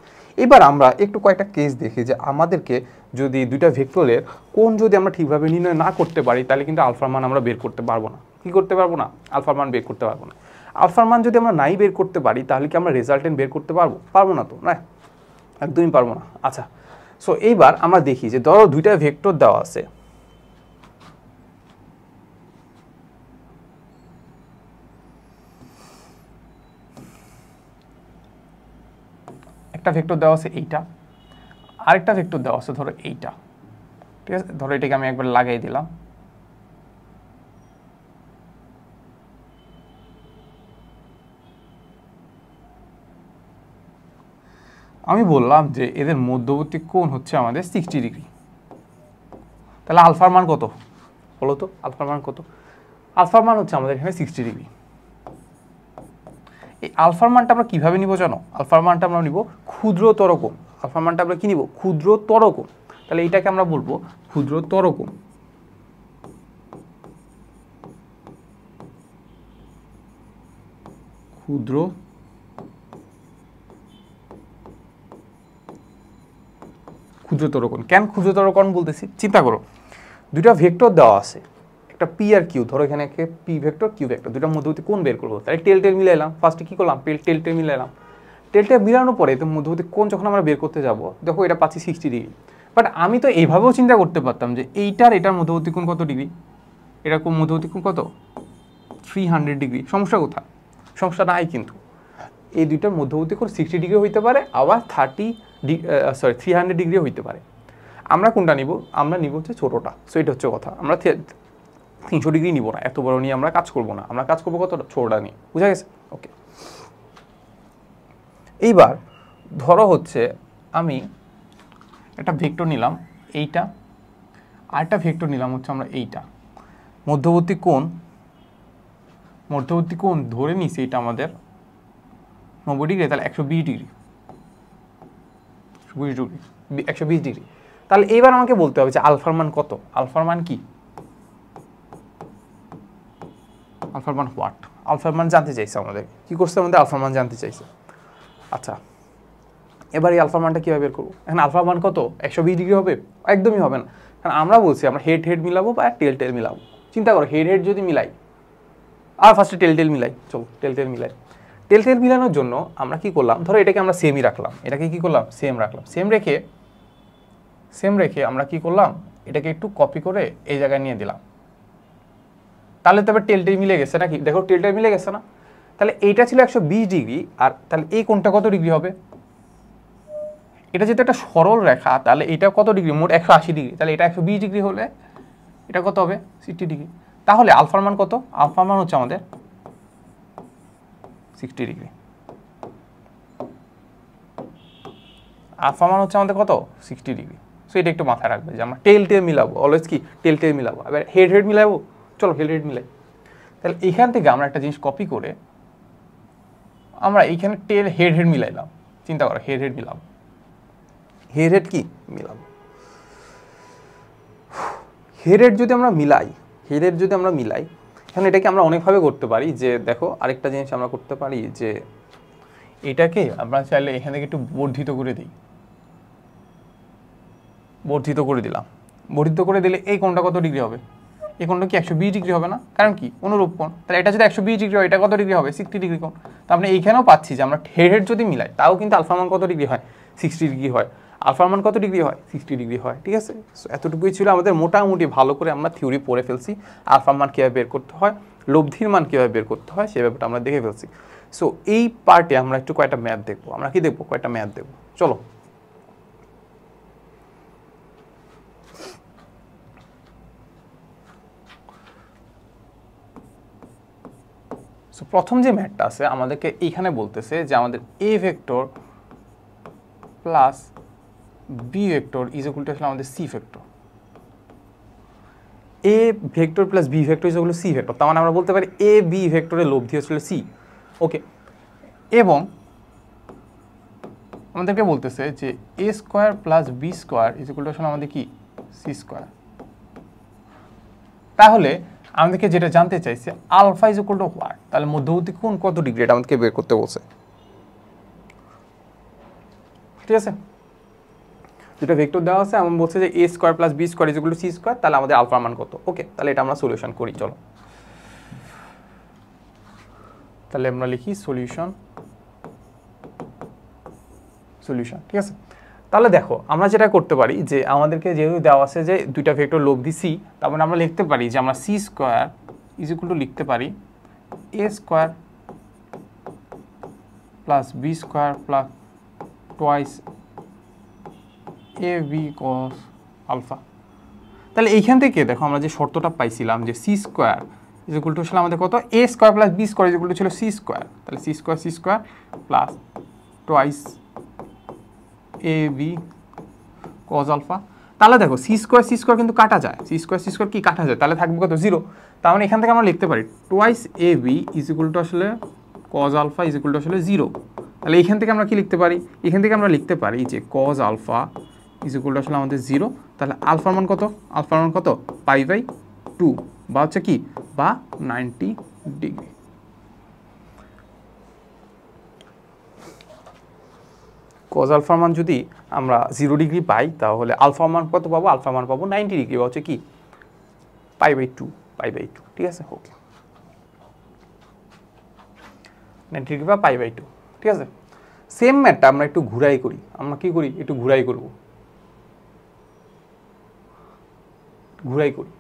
এবার আমরা একটু কয়েকটা কেস দেখি যে আমাদেরকে যদি দুইটা ভেক্টরের কোণ যদি আমরা ঠিকভাবে নির্ণয় না করতে পারি তাহলে কিন্তু আলফার মান আমরা বের করতে পারবো না। কি করতে পারবো না? আলফার মান বের করতে পারবো না। আলফার মান যদি আমরা নাই বের করতে পারি তাহলে কি আমরা রেজাল্টেন্ট বের করতে পারবো? পারবো না তো, না, একদমই পারবো না। আচ্ছা, সো এইবার আমরা দেখি যে ধরো দুইটা ভেক্টর দেওয়া আছে, একটা ভেক্টর দেওয়া আছে এইটা, আরেকটা ভেক্টর দেওয়া আছে ধরো এইটা, ঠিক আছে? ধরো এটাকে আমি একবার লাগাই দিলাম। আমি বললাম যে এদের মধ্যবর্তী কোণ হচ্ছে আমাদের 60 ডিগ্রি। তাহলে আলফার মান কত বলো তো? আলফার মান কত? আলফার মান হচ্ছে আমাদের এখানে 60 ডিগ্রি। এই আলফার মানটা আমরা কিভাবে নিব জানো? আলফার মানটা আমরা নিব ক্ষুদ্রতর কোণ। আলফার মানটা আমরা কি নিব? ক্ষুদ্রতর কোণ। তাহলে এইটাকে আমরা বলবো ক্ষুদ্রতর কোণ। ক্ষুদ্রতর কোণ। কেন ক্ষুদ্রতর কোণ বলতেছি, চিন্তা করো দুইটা ভেক্টর দেওয়া আছে, একটা পি আর কিউ, ধরো এখানে একটা পি ভেক্টর কিউ ভেক্টর, দুইটার মধ্যবর্তী কোণ বের করবো, তাহলে টেল টেল মিলাইলাম। ফার্স্টে কি করলাম, টেল টেল মিলাইলাম। টেল টেল মিলানোর পরে তো মধ্যবর্তী কোণ যখন আমরা বের করতে যাব, দেখো এটা পাচ্ছি 60 ডিগ্রি। বাট আমি তো এইভাবেও চিন্তা করতে পারতাম যে এটার মধ্যবর্তী কোণ কত ডিগ্রি, এটা মধ্যবর্তী কোণ কত 300 ডিগ্রি। সমস্যা কোথায়, সমস্যা নাই কিন্তু। এই দুইটার মধ্যবর্তী কোণ 60 ডিগ্রি হইতে পারে, আবার 300 ডিগ্রিও হইতে পারে। আমরা কোনটা নিব, আমরা নিব হচ্ছে ছোটোটা। সো এটা হচ্ছে কথা, আমরা 300 ডিগ্রি নিব না, এত বড় নিয়ে আমরা কাজ করব না, আমরা কাজ করবো কতটা, ছোটোটা নিয়ে। বুঝা গেছে? ওকে, এইবার ধরো হচ্ছে আমি একটা ভেক্টর নিলাম এইটা, আর একটা ভেক্টর নিলাম হচ্ছে আমরা এইটা, মধ্যবর্তী কোণ ধরে নিছি এটা আমাদের 90 ডিগ্রি, তাহলে 120 ডিগ্রি, 120 ডিগ্রি। তাহলে এইবার আমাকে বলতে হবে যে আলফার মান কত, আলফার মান কি, আলফার মান হোয়াট, আলফার মান জানতে চাইছে আমাদের, কি করছে আমাদের আলফার মান জানতে চাইছে। আচ্ছা, এবার এই আলফার মানটা কীভাবে বের করবো, এখন আলফার মান কত 120 ডিগ্রি হবে, একদমই হবে না, কারণ আমরা বলছি আমরা হেড মিলাবো বা টেল মিলাবো। চিন্তা করো হেড যদি মিলাই, আর ফার্স্টে টেল মিলাই, চলো টেল মিলাই। টেল মিলানোর জন্য আমরা কি করলাম, ধরো এটাকে আমরা সেমই রাখলাম, এটাকে কি করলাম সেম রাখলাম, সেম রেখে আমরা কি করলাম, এটাকে একটু কপি করে এই জায়গায় নিয়ে দিলাম। তাহলে তবে টেল মিলে গেছে নাকি, দেখো টেল মিলে গেছে না। তাহলে এইটা ছিল 120 ডিগ্রি, আর তাহলে এই কোণটা কত ডিগ্রি হবে, এটা যেহেতু একটা সরল রেখা, তাহলে এটা কত ডিগ্রি, মোট 180 ডিগ্রি, তাহলে এটা 120 ডিগ্রি হলে এটা কত হবে 60 ডিগ্রি। তাহলে আলফার মান কত, আলফার মান হচ্ছে আমাদের 60 ডিগ্রি, আলফা মান হচ্ছে আমাদের কত 60 ডিগ্রি। সো এটা একটু মাথায় রাখবে যে আমরা টেল মিলাবো, অলওয়েজ কি টেল মিলাবো। এবার হেড মিলাবো, চলো হেড মিলাই। তাহলে এইখান থেকে আমরা একটা জিনিস কপি করে আমরা এইখানে হেড মিলাইলাম। চিন্তা করো হেড মিলাবো, হেড কি মিলাবো, হেড যদি আমরা মিলাই, এখন এটাকে আমরা অনেকভাবে করতে পারি। যে দেখো আরেকটা জিনিস আমরা করতে পারি যে এটাকে আমরা চাইলে এখান থেকে একটু বর্ধিত করে দিই, বর্ধিত করে দিলে এই কোণটা কত ডিগ্রি হবে, এই কোণটা কি 120 ডিগ্রি হবে না, কারণ কি অনুরূপ কোণ। তাহলে এটা যদি 120 ডিগ্রি হয়, এটা কত ডিগ্রি হবে 60 ডিগ্রি কোণ। তো আমরা এইখানেও পাচ্ছি যে আমরা হেড যদি মিলাই, তাও কিন্তু আলফা মান কত ডিগ্রি হয় 60 ডিগ্রি হয়, আলফার মান কত ডিগ্রি হয় 60 ডিগ্রি হয়। ঠিক আছে, সো এতটুকুই ছিল আমাদের, মোটামুটি ভালো করে আমরা থিওরি পড়ে ফেলছি। আলফার মান কীভাবে বের করতে হয়, লব্ধির মান কীভাবে বের করতে হয়, সে ব্যাপারটা আমরা দেখে ফেলছি। সো এই পার্টে আমরা একটু কয়েকটা ম্যাথ দেখবো, আমরা কি দেখবো, কয়েকটা ম্যাথ দেখবো, চলো। সো প্রথম যে ম্যাথটা আছে আমাদেরকে এইখানে বলতেছে যে আমাদের a vector plus b vector is equal to আসলে আমাদের c vector. A vector plus b vector is equal to c vector, তার মানে আমরা বলতে পারি এ বি ভেক্টরের লব্ধি আসলে সি। ওকে, এবং আমাদেরকে বলতেছে যে A square plus B square is equal to আসলে আমাদের কি সি স্কোয়ার। তাহলে আমাদেরকে যেটা জানতে চাইছে alpha is equal to what, তাহলে মধ্যবর্তী কোণ কত ডিগ্রি এটা আমাদেরকে বের করতে বলছে। ঠিক আছে, যেটা ভেক্টর দেওয়া আছে আমরা বলছে যে A square plus B square is equal to C square, তাহলে আমাদের আলফার মান কত। ওকে, তাহলে এটা আমরা সলিউশন করি, চলো। তাহলে আমরা লিখি সলিউশন। ঠিক আছে, তাহলে দেখো আমরা যেটা করতে পারি যে আমাদেরকে যেহেতু দেওয়া আছে যে দুইটা ভেক্টর লব্ধি সি, তার মানে আমরা লিখতে পারি যে আমরা C square is equal to লিখতে পারি A square plus B square plus twice A B cos alpha. তাহলে এইখান থেকে দেখো আমরা যে শর্তটা পাইছিলাম যে C square is equal to ছিল আমাদের কত, A square plus B square is equal to ছিল সি স্কোয়ার, তাহলে C square plus twice A B cos alpha. তাহলে দেখো সি স্কোয়ার কিন্তু কাটা যায়, সি স্কোয়ার কি কাটা যায়, তাহলে থাকবে কত 0। তার মানে এখান থেকে আমরা লিখতে পারি twice A B is equal to আসলে cos alpha is equal to আসলে 0। তাহলে এখান থেকে আমরা কি লিখতে পারি, এখান থেকে আমরা লিখতে পারি যে cos alpha is equal to আসলে আমাদের 0। তাহলে আলফার মান কত π/2 বা হচ্ছে কি বা 90 ডিগ্রি। কজ আলফার মান যদি আমরা 0 ডিগ্রি পাই, তাহলে আলফার মান কত পাবো? আলফার মান পাবো 90 ডিগ্রি, বা হচ্ছে কি π/2, ঠিক আছে। ওকে, 90 ডিগ্রি বা π/2, ঠিক আছে। সেম ম্যাথটা আমরা একটু ঘুরাই করি। আমরা কি করি? একটু ঘুরাই করব, ঘুরাই করি।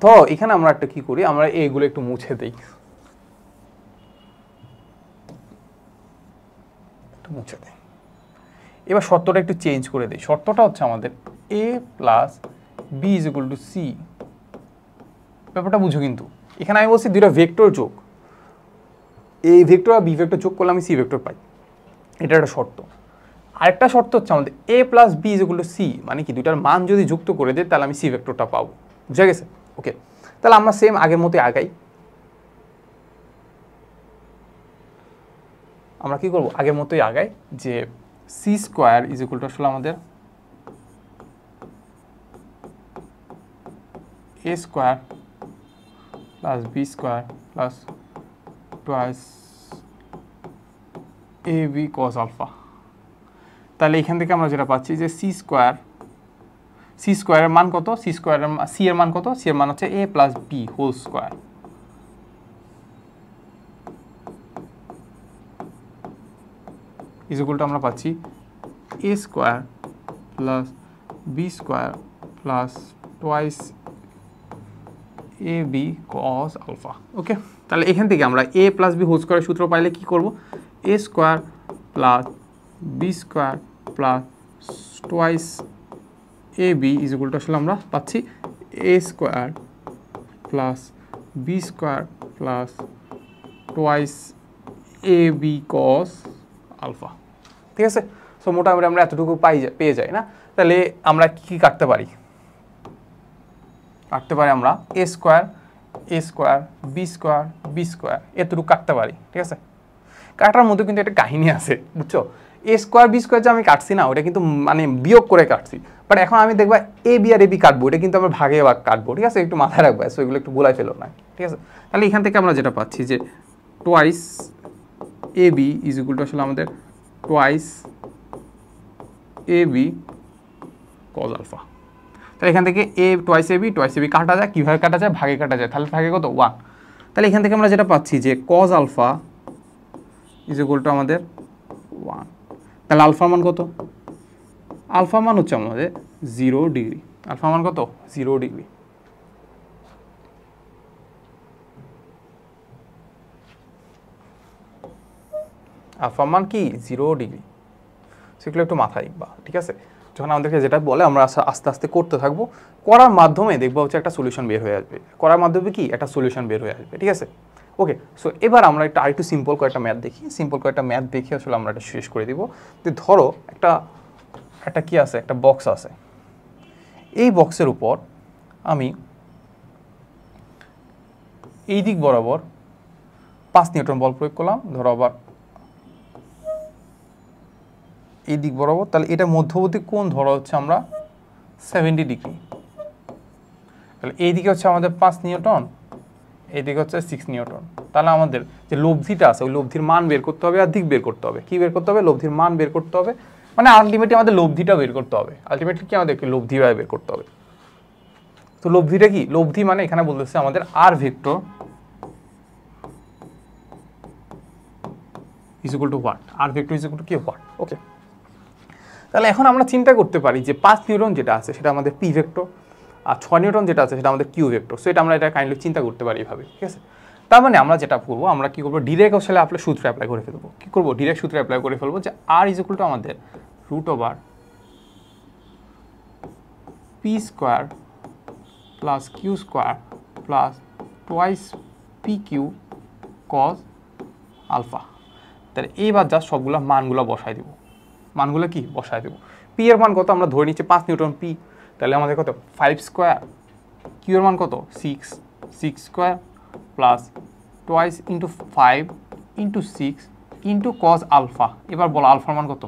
তো এখানে আমরা একটা কি করি, আমরা এইগুলো একটু মুছে দেই, একটু মুছে দেই। এবার শর্তটা একটু চেঞ্জ করে দিই। শর্তটা হচ্ছে আমাদের a plus b is equal to c. ব্যাপারটা বুঝো, কিন্তু এখানে আমি বলছি দুইটা ভেক্টর যোগ, এই ভেক্টর আর বি ভেক্টর যোগ করলে আমি সি ভেক্টর পাই, এটা একটা শর্ত। আরেকটা শর্ত হচ্ছে আমাদের a plus b is equal to c, মানে কি দুইটার মান যদি যুক্ত করে দেয় তাহলে আমি সি ভেক্টরটা পাবো। বুঝা গেছে? ওকে, তাহলে আমরা সেম আগের মতোই আগাই। আমরা কি করব? আগের মতোই আগাই, যে C square is equal to আসলে আমাদের a square plus B square plus twice A B cos alpha. তাহলে এখান থেকে আমরা যেটা পাচ্ছি যে সি স্কোয়ারের মান কত? সি এর মান কত? সি এর মান হচ্ছে a plus B whole square. Is equal to আমরা পাচ্ছি a square plus B square plus twice A B cos alpha. Okay, তাহলে এখান থেকে আমরা a প্লাস বি হোল স্কোয়ারের সূত্র পাইলে কি করব? a square plus B square plus twice A B is equal to আসলে আমরা পাচ্ছি a square plus B square plus twice A B cos alpha. ঠিক আছে, সো মোটামুটি আমরা এতটুকু পেয়ে যাই না? তাহলে আমরা কি কাটতে পারি? কাটতে পারি আমরা a স্কোয়ার বি স্কোয়ার এতটুকু কাটতে পারি। ঠিক আছে, কাটার মধ্যে কিন্তু একটা কাহিনী আছে, বুঝছো? a স্কোয়ার বি স্কোয়ার যে আমি কাটছি না, ওটা কিন্তু মানে বিয়োগ করে কাটছি, বাট এখন আমি দেখবা A B R A B কাটবো, এটা কিন্তু আমরা ভাগে ভাগ কাটবো। ঠিক আছে, একটু মাথায় রাখবো, সো এগুলো একটু বলাই ফেলো না। ঠিক আছে, তাহলে এখান থেকে আমরা যেটা পাচ্ছি যে twice A B is equal to আসলে আমাদের twice A B cos alpha. তাহলে এখান থেকে টোয়াইস এ বি কাটা যায়, কীভাবে কাটা যায়? ভাগে কাটা যায়। তাহলে থাকে কত? 1। তাহলে এখান থেকে আমরা যেটা পাচ্ছি যে cos alpha is equal to আমাদের 1। তাহলে আলফার মান কত? আলফা মান হচ্ছে আমাদের 0 ডিগ্রি। আলফা মান কত? 0 ডিগ্রি। আলফা মান কি? 0 ডিগ্রি। সেগুলো একটু মাথায় রাখবা। ঠিক আছে, যখন আমাদেরকে যেটা বলে আমরা আস্তে আস্তে করতে থাকবো, করার মাধ্যমে দেখবো হচ্ছে একটা সলিউশন বের হয়ে আসবে। করার মাধ্যমে কি একটা সলিউশন বের হয়ে আসবে। ঠিক আছে, ওকে। সো এবার আমরা আরেকটু সিম্পল কয়েকটা ম্যাথ দেখি। সিম্পল কয়েকটা ম্যাথ দেখে আসলে আমরা এটা শেষ করে দিব। যে ধরো একটা কি আছে, একটা বক্স আছে। এই বক্সের উপর আমি এই দিক বরাবর 5 নিউটন বল প্রয়োগ করলাম, ধরো আবার এই দিক বরাবর। তাহলে এটা মধ্যবর্তী কোণ ধরা হচ্ছে আমরা 70 ডিগ্রি। তাহলে এই দিকে হচ্ছে আমাদের 5 নিউটন, এইদিকে হচ্ছে 6 নিউটন। তাহলে আমাদের যে লব্ধিটা আছে, ওই লব্ধির মান বের করতে হবে আর দিক বের করতে হবে। কি বের করতে হবে? লব্ধির মান বের করতে হবে, মানে আলটিমেটলি আমাদের লব্ধিটা বের করতে হবে। আলটিমেটলি কি আমাদেরকে লব্ধি বের করতে হবে। তো লব্ধিটা কি? লব্ধি মানে এখানে বলতেছে আমাদের R vector is equal to what? R vector is equal to কি? হোয়াট? ওকে, তাহলে এখন আমরা চিন্তা করতে পারি যে 5 নিউটন যেটা আছে সেটা আমাদের পি ভেক্টর, আর 6 নিউটন যেটা আছে সেটা আমাদের কিউ ভেক্টর। সো এটা আমরা এটা কাইন্ডলি চিন্তা করতে পারি এভাবে। ঠিক আছে, তার মানে আমরা যেটা করবো, আমরা কি করবো? ডিরেক্ট আসলে সূত্র অ্যাপ্লাই করে ফেলবো। কি করবো? ডিরেক্ট সূত্র অ্যাপ্লাই করে ফেলবো যে আর ইজ ইকুয়াল টু আমাদের √/p² plus Q square plus twice PQ cos alpha. তাহলে এইবার জাস্ট সবগুলো মানগুলো বসাই দেবো। মানগুলো কি? বসাই দেবো। পি এর মান কত? আমরা ধরে নিচ্ছি 5 নিউটন পি। তাহলে আমাদের কত? 5 স্কোয়ার। কিউ এর মান কত? 6 square plus twice into 5 into 6 into cos alpha. এবার বলো আলফার মান কত?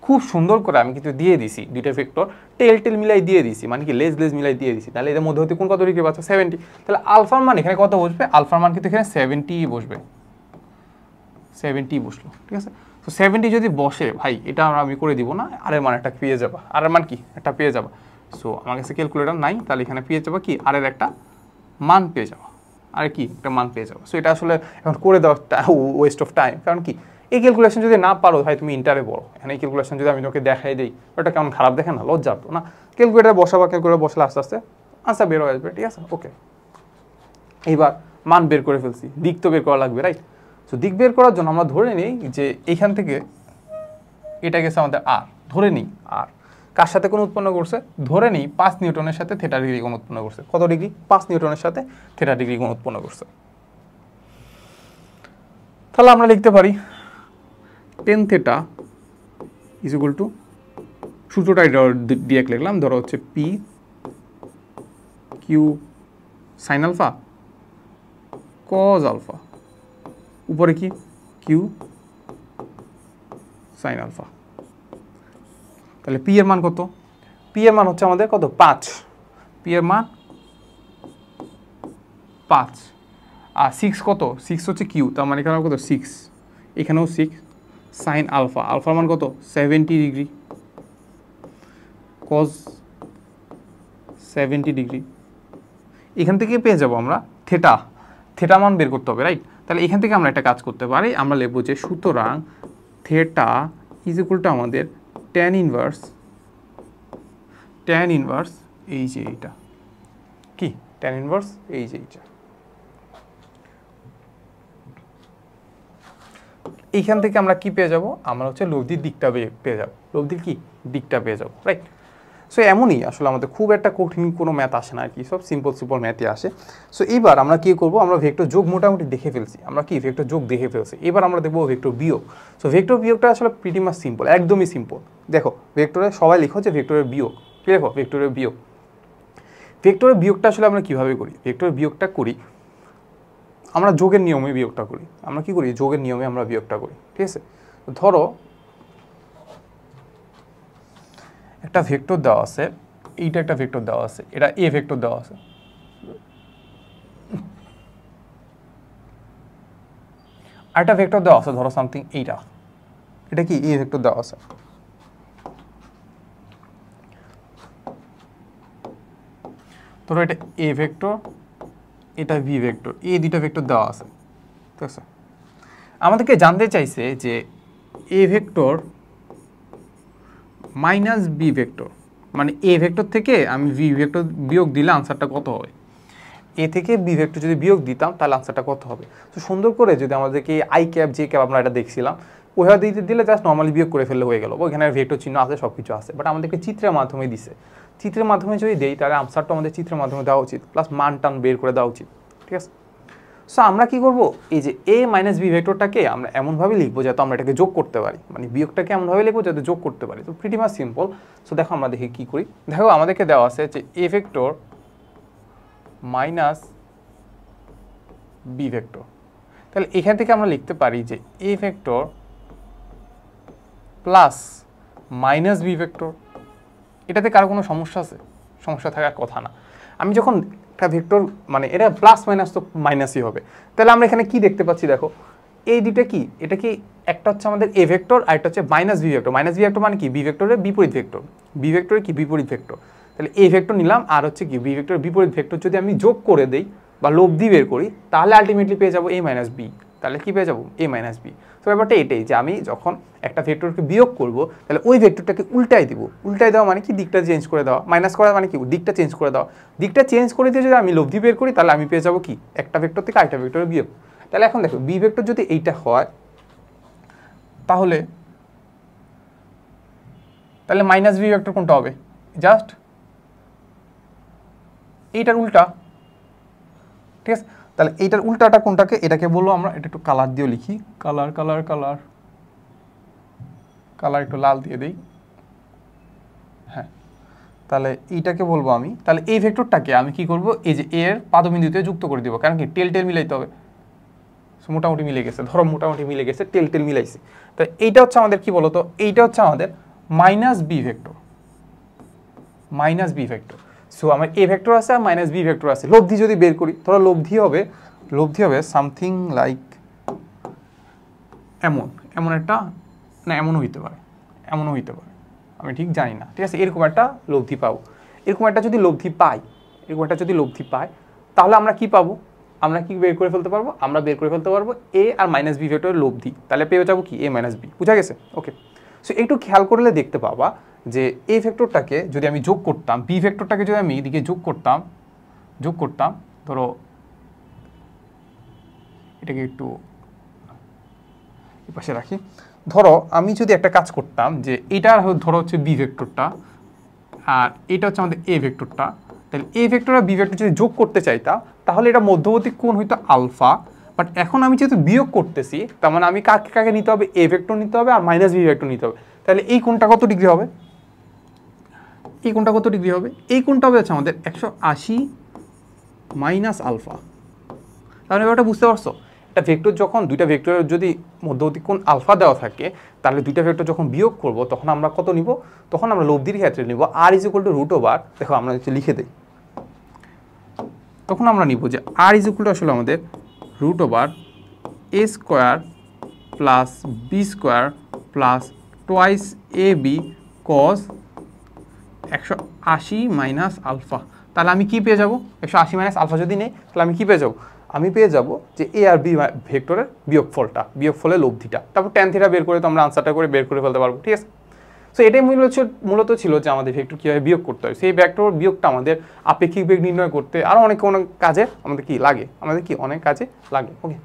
খুব সুন্দর করে আমি কিন্তু দিয়ে দিছি দুইটা ভেক্টর, টেল মিলাই দিয়ে দিছি, মানে কি লেজ মিলাই দিয়ে দিছি। তাহলে এদের মধ্যবর্তী কোণ কত ডিগ্রি পাচ্ছে? 70। তাহলে আলফার মান এখানে কত বসবে? আলফার মান কিন্তু এখানে 70 বসবে। 70 বসলো। ঠিক আছে, তো 70 যদি বসে ভাই, এটা আমি করে দিব না, আর এর মান একটা পেয়ে যাবা। আর এর মান কি একটা পেয়ে যাবা। সো আমার কাছে ক্যালকুলেটর নাই, তাহলে এখানে পেয়ে যাবা কি আর এর একটা মান পেয়ে যাবা, আর কি একটা মান পেয়ে যাবো। সো এটা আসলে এখন করে দেওয়া ওয়েস্ট অফ টাইম। কারণ কি এই ক্যালকুলেশন যদি না পারো ভাই, তুমি ইন্টারে বলো, এখানে এই ক্যালকুলেশন যদি আমি তোকে দেখাই দিই, ওটা কেমন খারাপ দেখে না, লজ্জা তো না। ক্যালকুলেটার বসাবা, ক্যালকুলেটার বসলে আস্তে আস্তে আনসার বের হয়ে আসবে, ঠিক আছে। ওকে, এইবার মান বের করে ফেলছি, দিক তো বের করা লাগবে, রাইট। সো দিক বের করার জন্য আমরা ধরে নিই যে এইখান থেকে এটা গেছে আমাদের আর, ধরে নিই আর কার সাথে কোন উৎপন্ন করছে, ধরে নিই 5 নিউটনের সাথে থিটা ডিগ্রি কোণ উৎপন্ন করছে। কত ডিগ্রি? 5 নিউটনের সাথে থিটা ডিগ্রি কোণ উৎপন্ন করছে। তাহলে আমরা লিখতে পারি tan theta is equal to, সূত্রটা ডিরেক্ট লিখলাম, ধরো হচ্ছে p q sine alpha cos alpha, উপরে কি কিউ সাইন আলফা। তাহলে পি এর মান কত? পি এর মান হচ্ছে আমাদের কত? 5। পি এর মান 5 আর 6 কত? 6 হচ্ছে কিউ, তার মানে এখানে কত? 6, এখানেও 6। সাইন আলফা, আলফার মান কত? 70 ডিগ্রি, কজ 70 ডিগ্রি। এখান থেকে পেয়ে যাব আমরা থিটা, থিটা মান বের করতে হবে, রাইট। তাহলে এখান থেকে আমরা একটা কাজ করতে পারি, আমরা লিখব যে সুতরাং থিটা ইজ ইকুয়াল টু আমাদের tan ইনভার্স এই যে এইটা, কি tan ইনভার্স এই যে এইটা। এইখান থেকে আমরা কি পেয়ে যাব? আমরা হচ্ছে লব্ধির দিকটা পেয়ে যাব, লব্ধির কি দিকটা পেয়ে যাব, রাইট। সো এমনই আসলে আমাদের খুব একটা কঠিন কোনো ম্যাথ আসে না আর কি, সব সিম্পল ম্যাথই আসে। সো এইবার আমরা কি করব, আমরা ভেক্টর যোগ মোটামুটি দেখে ফেলছি, আমরা কি ভেক্টর যোগ দেখে ফেলছি, এবার আমরা দেখবো ভেক্টর বিয়োগ। সো ভেক্টর বিয়োগটা আসলে প্রিটি মাচ সিম্পল, একদমই সিম্পল। দেখো ভেক্টরে সবাই লিখো যে ভেক্টরের বিয়োগ, কি দেখো ভেক্টরের বিয়োগ। ভেক্টরের বিয়োগটা আসলে আমরা কিভাবে করি? ভেক্টরের বিয়োগটা করি আমরা যোগের নিয়মে বিয়োগটা করি। আমরা কি করি? যোগের নিয়মে আমরা বিয়োগটা করি, ঠিক আছে। ধরো একটা ভেক্টর দেওয়া আছে, এইটা একটা ভেক্টর দেওয়া আছে, এটা এ ভেক্টর দেওয়া আছে, আর একটা ভেক্টর দেওয়া আছে, ধরো সামথিং এইটা, এটা কি এ ভেক্টর দেওয়া আছে। ধরো এটা এ ভেক্টর, এটা ভি ভেক্টর, এই দুইটা ভেক্টর দেওয়া আছে, ঠিক আছে। আমাদেরকে জানতে চাইছে যে a vector minus b vector, মানে এ ভেক্টর থেকে আমি ভি ভেক্টর বিয়োগ দিলে আনসারটা কত হবে। এ থেকে বি ভেক্টর যদি বিয়োগ দিতাম তাহলে আনসারটা কত হবে। তো সুন্দর করে যদি আমাদেরকে আই ক্যাপ জে ক্যাপ আমরা এটা দেখছিলাম, ওইভাবে দিতে দিলে জাস্ট নর্মালি বিয়োগ করে ফেললে হয়ে গেল, ওইখানে ভেক্টর চিহ্ন আছে, সব কিছু আছে, বাট আমাদেরকে চিত্রের মাধ্যমে দিছে। চিত্রের মাধ্যমে যদি দেই তাহলে আনসারটা আমাদের চিত্রের মাধ্যমে দেওয়া উচিত, প্লাস মান টান বের করে দেওয়া উচিত, ঠিক আছে। সো আমরা কি করব, এই যে এ মাইনাস বি ভেক্টরটাকে আমরা এমনভাবে লিখবো যাতে আমরা এটাকে যোগ করতে পারি, মানে বিয়োগটাকে এমনভাবে লিখবো যাতে যোগ করতে পারি। তো প্রিটি মাচ সিম্পল। সো দেখো আমরা দেখি কি করি। দেখো আমাদেরকে দেওয়া আছে যে a vector minus b vector, তাহলে এখান থেকে আমরা লিখতে পারি যে a vector plus minus b vector. এটাতে কারো কোনো সমস্যা আছে? সমস্যা থাকার কথা না। আমি যখন একটা ভেক্টর, মানে এটা প্লাস মাইনাস তো মাইনাসই হবে, তাহলে আমরা এখানে কি দেখতে পাচ্ছি? দেখো এই দুইটা কি, এটা কি একটা হচ্ছে আমাদের এ ভেক্টর আর একটা হচ্ছে minus b vector. Minus b vector মানে কি? বি ভেক্টরের বিপরীত ভেক্টর, বি ভেক্টরের কি বিপরীত ভেক্টর। তাহলে এ ভেক্টর নিলাম আর হচ্ছে কি বি ভেক্টরের বিপরীত ভেক্টর যদি আমি যোগ করে দেই বা লব্ধি বের করি তাহলে আলটিমেটলি পেয়ে যাবো এ মাইনাস বি। তাহলে কি পেয়ে যাবো? এ মাইনাস বি। তো ব্যাপারটা এটাই যে আমি যখন একটা ভেক্টরকে বিয়োগ করব তাহলে ওই ভেক্টরটাকে উল্টাই দিব। উল্টাই দেওয়া মানে কি? দিকটা চেঞ্জ করে দেওয়া। মাইনাস করা মানে কি? দিকটা চেঞ্জ করে দেওয়া। দিকটা চেঞ্জ করে দিয়ে যদি আমি লব্ধি বের করি তাহলে আমি পেয়ে যাবো কি? একটা ভেক্টর থেকে আরেকটা ভেক্টরের বিয়োগ। তাহলে এখন দেখো বি ভেক্টর যদি এইটা হয় তাহলে মাইনাস বি ভেক্টর কোনটা হবে? জাস্ট এইটার উল্টা, ঠিক আছে। তাহলে এইটার উল্টাটা কোনটাকে? এটাকে বলবো আমরা, এটা একটু কালার দিয়ে লিখি, কালার কালার কালার কালার একটু লাল দিয়ে দিই, হ্যাঁ। তাহলে এইটাকে বলবো আমি, তাহলে এই ভেক্টরটাকে আমি কি করব? এই যে এর পাদবিন্দুতে যুক্ত করে দিব, কারণ কি টেল টেল মিলাইতে হবে। মোটামুটি মিলে গেছে, ধরো মোটামুটি মিলে গেছে, টেল টেল মিলাইছি। তো এইটা হচ্ছে আমাদের কি বলতো, এইটা হচ্ছে আমাদের minus b vector, minus b vector. So আমার এ ভেক্টর আছে আর মাইনাস বি ভেক্টর আছে। লব্ধি যদি বের করি, ধরো লব্ধি হবে সামথিং লাইক এমন একটা না এমনও হইতে পারে, এমনও হইতে পারে, আমি ঠিক জানি না। ঠিক আছে, এরকম একটা লব্ধি পাবো। এরকম একটা যদি লব্ধি পাই, এরকম একটা যদি লব্ধি পাই, তাহলে আমরা কি পাবো? আমরা কি বের করে ফেলতে পারবো? আমরা বের করে ফেলতে পারবো এ আর মাইনাস বি ভেক্টরের লব্ধি। তাহলে পেয়ে যাবো কি? এ মাইনাস বি। বুঝা গেছে? ওকে। সো একটু খেয়াল করলে দেখতে পাবা যে এ ভেক্টরটাকে যদি আমি যোগ করতাম, বি ভেক্টরটাকে যদি আমি এদিকে যোগ করতাম, ধরো এটাকে একটু পাশে রাখি। ধরো আমি যদি একটা কাজ করতাম যে এটা ধরো হচ্ছে বি ভেক্টরটা আর এটা হচ্ছে আমাদের এ ভেক্টরটা, তাহলে এ ভেক্টর আর বি ভেক্টর যদি যোগ করতে চাইতাম তাহলে এটা মধ্যবর্তী কোণ হইতো আলফা। বাট এখন আমি যেহেতু বিয়োগ করতেছি, তার মানে আমি কাকে কাকে নিতে হবে? এ ভেক্টর নিতে হবে আর মাইনাস বি ভেক্টর নিতে হবে। তাহলে এই কোণটা কত ডিগ্রি হবে? এই কোণটা কত ডিগ্রি হবে? এই কোণটা হবে হচ্ছে আমাদের 180 মাইনাস আলফা। তাহলে এবারটা বুঝতে পারছো? একটা ভেক্টর যখন দুইটা ভেক্টরের যদি মধ্যবর্তী কোণ আলফা দেওয়া থাকে, তাহলে দুইটা ভেক্টর যখন বিয়োগ করব তখন আমরা কত নিব? তখন আমরা লব্ধির ক্ষেত্রে নিব R is equal to root over, দেখো আমরা লিখে দিই, তখন আমরা নিব যে আর ইজ ইকুয়াল টু আসলে আমাদের root over A square plus B square plus twice A B cos 180 minus alpha. তাহলে আমি কি পেয়ে যাব? 180 মাইনাস আলফা যদি নেই তাহলে আমি কি পেয়ে যাব? আমি পেয়ে যাব যে এ আর বি ভেক্টরের বিয়োগফলের লব্ধিটা। তারপর ট্যান থিটা বের করে তো আমরা আনসারটা করে বের করে ফেলতে পারবো। ঠিক আছে, সো এটাই মূলত ছিল যে আমাদের ভেক্টর কীভাবে বিয়োগ করতে হয়। সেই ভেক্টর বিয়োগটা আমাদের আপেক্ষিক বেগ নির্ণয় করতে আরও অনেক কাজে আমাদের কি লাগে, অনেক কাজে লাগে। ওকে,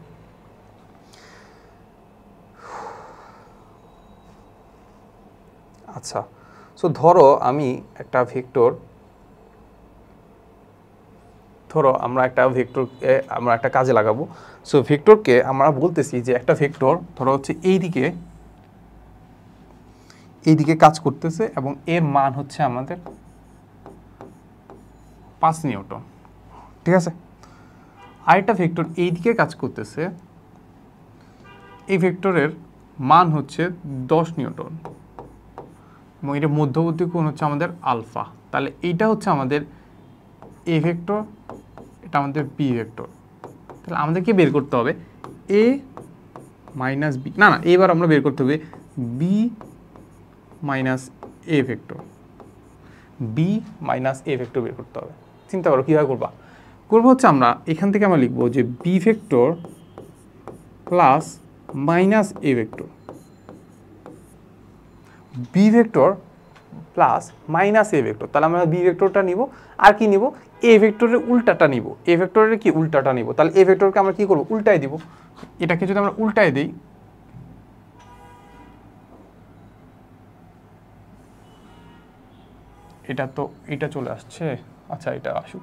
আচ্ছা, সো ধরো আমি একটা ভেক্টর, আমরা একটা কাজে লাগাবো। সো ভেক্টরকে আমরা বলতেছি যে একটা ভেক্টর ধরো হচ্ছে এইদিকে কাজ করতেছে এবং এর মান হচ্ছে আমাদের 5 নিউটন। ঠিক আছে, আরেকটা ভেক্টর এইদিকে কাজ করতেছে, এই ভেক্টরের মান হচ্ছে 10 নিউটন এবং এর মধ্যবর্তী কোণ হচ্ছে আমাদের আলফা। তাহলে এইটা হচ্ছে আমাদের এ ভেক্টর, এটা আমাদের বি ভেক্টর। তাহলে আমাদেরকে বের করতে হবে এ মাইনাস বি, না এবার আমরা বের করতে হবে বি মাইনাস এ ভেক্টর, বের করতে হবে। চিন্তা করো কীভাবে করবো হচ্ছে আমরা এখান থেকে আমরা লিখবো যে b vector plus minus a vector, b vector plus minus a vector. তাহলে আমরা বি ভেক্টরটা নিব আর কি নিব? এ ভেক্টরের উল্টাটা নিব। এ ভেক্টরের কি উল্টাটা নিব? তাহলে এ ভেক্টরকে আমরা কি করব? উল্টাই দিব। এটাকে যদি আমরা উল্টাই দিই, এটা চলে আসছে। আচ্ছা, এটা আসুক,